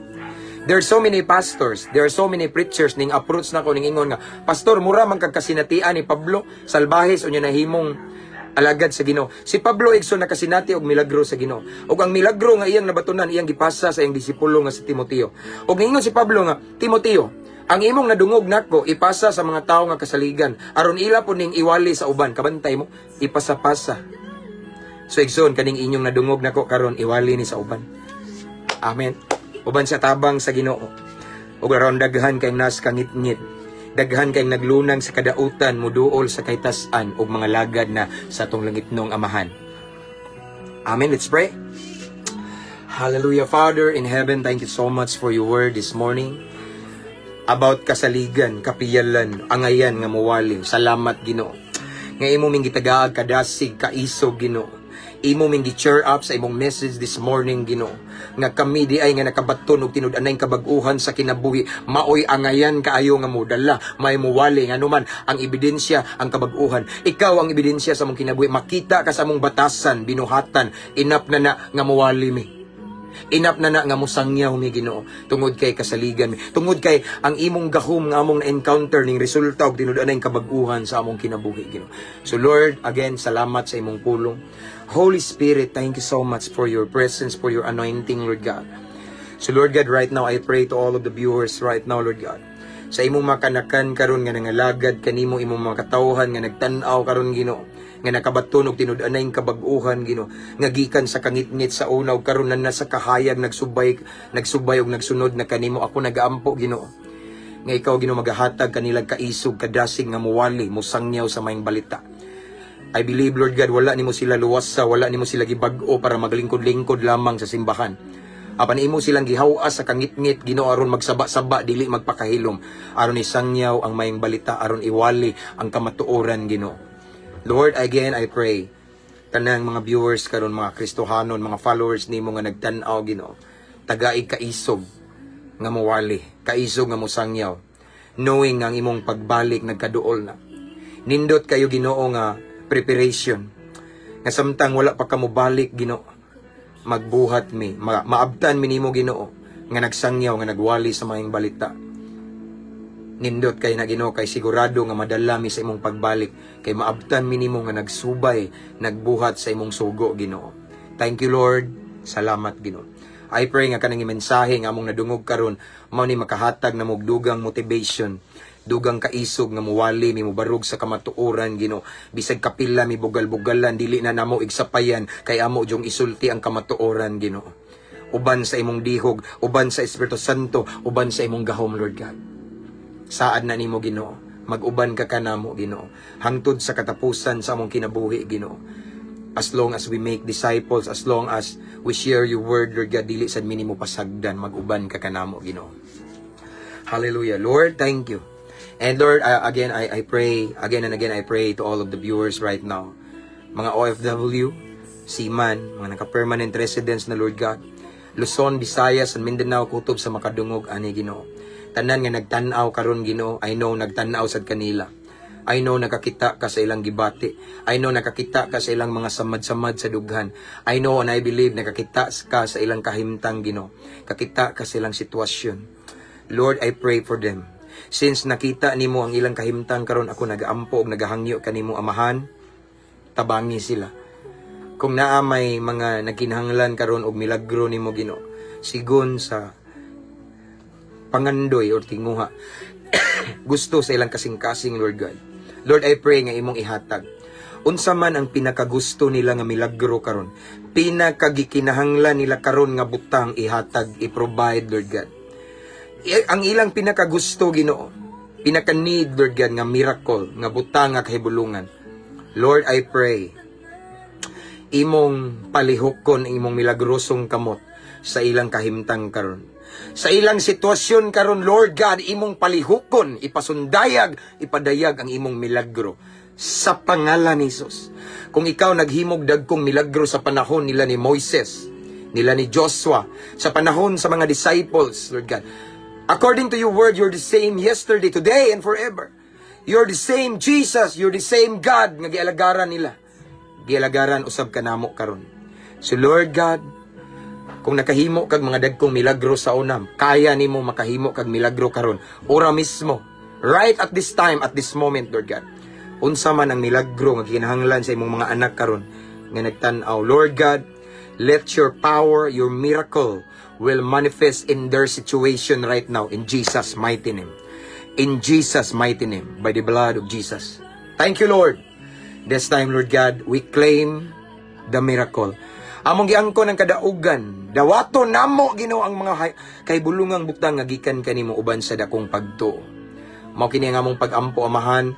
[SPEAKER 1] There are so many pastors, there are so many preachers ning approach na ko ning ingon nga, pastor mura man kag kasinatian ni Pablo, salbahes unya nahimong alagad sa Ginoo. Si Pablo igsoon nakasinati og milagro sa Ginoo. Og ang milagro nga iyang nabatunan iyang gipasa sa iyang disipulo nga si Timoteo. Og ingon si Pablo nga, Timoteo, ang imong nadungog nako ipasa sa mga tawo nga kasaligan aron ila po ning iwali sa uban. Kabantay mo, ipasa-pasa. So igsoon kaning inyong nadungog nako karon iwali ni sa uban. Amen. Uban sa tabang sa Ginoo. Ug aron daghan kay nas kangit-ngit. Daghan kay naglunang sa kadautan, muduol sa kaytas-an ug mga lagad na sa atong langitnong Amahan. Amen. Let's pray. Hallelujah. Father in heaven, thank you so much for your word this morning about kasaligan, kapiyalan, angayan nga muwali. Salamat, Ginoo. Nga imo ming gitagaag kadasig kaisog, Ginoo. Imo ming gi-cheer up sa imong message this morning, Ginoo. Nga kami di ay nga nakabaton og tinud-anay kabag-uhan sa kinabuhi, maoy angayan kaayo nga modala, may muwali nga numan ang ebidensya, ang kabag-uhan. Ikaw ang ebidensya sa among kinabuhi, makita ka sa among batasan, binuhatan, inap na nga muwali mi. Inap na nga musangyaw mi, Ginoo, tungod kay kasaligan mi, tungod kay ang imong gahom nga among na-encounter ning resulta og tinud-anay kabag-uhan sa among kinabuhi, Ginoo. So Lord, again, salamat sa imong pulong. Holy Spirit, thank you so much for your presence, for your anointing, Lord God. So Lord God, right now I pray to all of the viewers right now, Lord God, sa imong makanakan karon nga nangalagad kanimo, imong makatawhan nga nagtan-aw karon, Ginoo, nga nakabaton og tinud-anay kabag-uhan, Ginoo, nga gikan sa kangitngit sa una ug karon na nasa kahayag nagsubay ug nagsunod na kanimo. Ako nagaampo, Ginoo, nga ikaw, Ginoo, magahatag kanilang kaisog, kadasig nga muwali, musangyaw sa maayong balita. I believe, Lord God, wala nimo sila luwasa, wala nimo sila gibag-o para maglingkod-lingkod lamang sa simbahan. Apan imo silang gihawas sa kangitngit, Ginoo, aron magsaba-saba, dili magpakahilom, aron isangyaw ang mayang balita, aron iwali ang kamatuoran, Ginoo. Lord, again, I pray, tanang mga viewers karon, mga Kristohanon, mga followers nimo nga nagtan-aw, Ginoo, tagaig kaisog nga mawali, kaisog nga musangyaw, knowing ang imong pagbalik nagkaduol na. Nindot kayo, Ginoo, nga preparation nga samtang wala pa kamo balik, Ginoo, magbuhat mi, maabtan mi nimo, Ginoo, nga nagsangyaw, nga nagwali sa maayong balita. Nindot kay na, Ginoo, kay sigurado nga madala mi sa imong pagbalik, kay maabtan mi nimo nga nagsubay, nagbuhat sa imong sugo, Ginoo. Thank you, Lord. Salamat, Ginoo. I pray nga kanang mensahe nga among nadungog karon mao ni makahatag na mog dugang motivation, dugang kaisog nga muwali mi mubarog sa kamatuoran, Ginoo. Bisag kapila mi bugal-bugalan, dili na namo igsapayan, kay amo jung isulti ang kamatuoran, Ginoo. Uban sa imong dihog, uban sa Espiritu Santo, uban sa imong gahom, Lord God. Saad na nimo, Ginoo, mag-uban ka kanamo, Ginoo, hangtod sa katapusan sa among kinabuhi, Ginoo. As long as we make disciples, as long as we share your word, Lord God, dili sad minimo pasagdan, mag-uban ka kanamo, Ginoo. Hallelujah. Lord, thank you. And Lord, again, I pray, again and again, I pray to all of the viewers right now. Mga OFW, seaman, mga naka-permanent residents na, Lord God, Luzon, Visayas, and Mindanao, kutob sa makadungog, ani, Ginoo. Tanan nga nagtanaw karon, Ginoo, I know nagtanaw sad kanila. I know nakakita ka sa ilang gibati. I know nakakita ka sa ilang mga samad-samad sa dughan. I know and I believe nakakita ka sa ilang kahimtang, Ginoo. Kakita ka sa ilang sitwasyon. Lord, I pray for them. Since nakita nimo ang ilang kahimtang karon, ako nagaampo og nagahangyo kanimo, Amahan, tabangi sila. Kung naa may mga nagkinahanglan karon og milagro nimo, Ginoo, sigon sa pangandoy or tinguha gusto sa ilang kasing-kasing, Lord God. Lord, I pray nga imong ihatag unsa man ang pinakagusto nila nga milagro karon, pinakagikinahanglan nila karon nga butang, ihatag, i-provide, Lord God. Ang ilang pinakagusto, Ginoo, pinaka-need, Lord God, nga miracle, nga butang, nga kahibulungan. Lord, I pray, imong palihokon imong milagrosong kamot sa ilang kahimtang karon. Sa ilang sitwasyon karon, Lord God, imong palihokon, ipasundayag, ipadayag ang imong milagro sa pangalan ni Jesus. Kung ikaw naghimog dagkong milagro sa panahon nila ni Moises, nila ni Joshua, sa panahon sa mga disciples, Lord God, according to your word, you're the same yesterday, today, and forever. You're the same Jesus, you're the same God nga gialagaran nila. Gialagaran usab kanamo karon. So Lord God, kung nakahimo kag mga dagkong milagro sa unam, kaya nimo makahimo kag milagro karon, ora mismo, right at this time, at this moment, Lord God. Unsa man ang milagro nga kinahanglan sa imong mga anak karon nga nagtan-aw, Lord God, let your power, your miracle will manifest in their situation right now, in Jesus' mighty name. In Jesus' mighty name, by the blood of Jesus. Thank you, Lord. This time, Lord God, we claim the miracle. Among giangko ng kadaugan, dawato namo, Ginoo, ang mga kaybulungang butang nga gikan kanimo uban sa dakong pagtuo. Mao kini nga among pag-ampo amahan,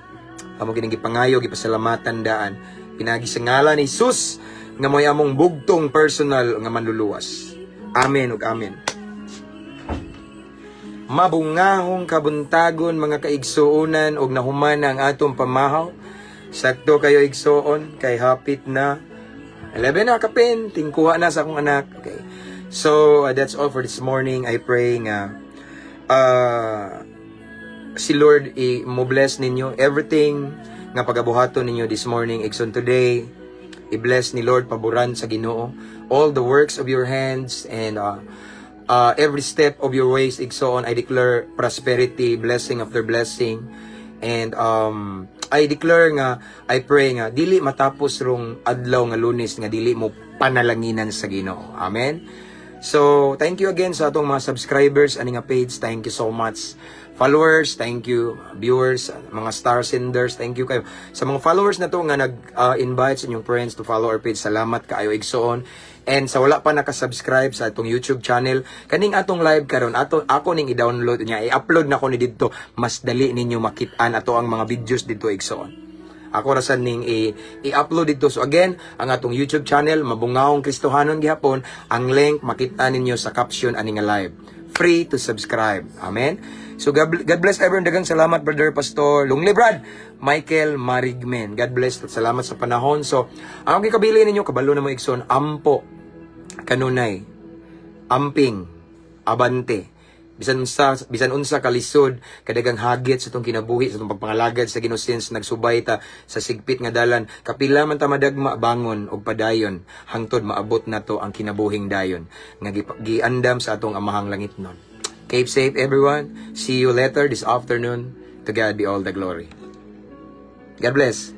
[SPEAKER 1] amo kini gipangayo gipasalamatan daan. Pinagi sa ngalan ni Jesus nga moy among bugtong personal nga manluluwas. Amen ug amen. Mabungahong kabuntagon mga kaigsuonan og nahumana ang atong pamahaw. Sakto kayo igsuon kay hapit na 11 na kapin, tingkuha na sa akong anak. Okay. So, that's all for this morning. I pray nga si Lord mo bless ninyo everything nga pagabuhaton ninyo this morning, igsoon today. I-bless ni Lord paboran sa Ginoo all the works of your hands and every step of your ways, igsoon. I declare prosperity, blessing after blessing. And I declare nga, I pray nga, dili matapos rong adlaw nga Lunes nga dili mo panalanginan sa Ginoo. Amen? So, thank you again sa atong mga subscribers, ani nga page, thank you so much. Followers, thank you. Viewers, mga star senders, thank you kayo. Sa mga followers na to nga nag-invite sa inyong friends to follow our page, salamat kaayo igsoon. And sa wala pa nakasubscribe sa atong YouTube channel, kaning atong live karon ako ning i-download niya, i-upload na ko ni didto, mas dali ninyo makitaan ato ang mga videos didto igsoon. Ako rasan ning i-upload dito. So again, ang atong YouTube channel, Mabungahong Kristohanon gihapon, ang link makita ninyo sa caption ani nga live. Free to subscribe. Amen. So God bless everyone. Dagang salamat Brother Pastor Lungley Brad Michael Marigmen. God bless at salamat sa panahon. So ang gikabili ninyo kabalo na mo igsoon, ampo, kanunay, amping, abante. Bisan unsa kalisod kadagang hagit sa tong kinabuhi sa tong pagpangalagad sa Ginoo since nagsubay ta sa sigpit nga dalan, kapila man ta madagma bangon og padayon hangtod maabot nato ang kinabuhing dayon nga giandam sa atong amahang langitnon. Keep safe everyone. See you later this afternoon. To God be all the glory. God bless.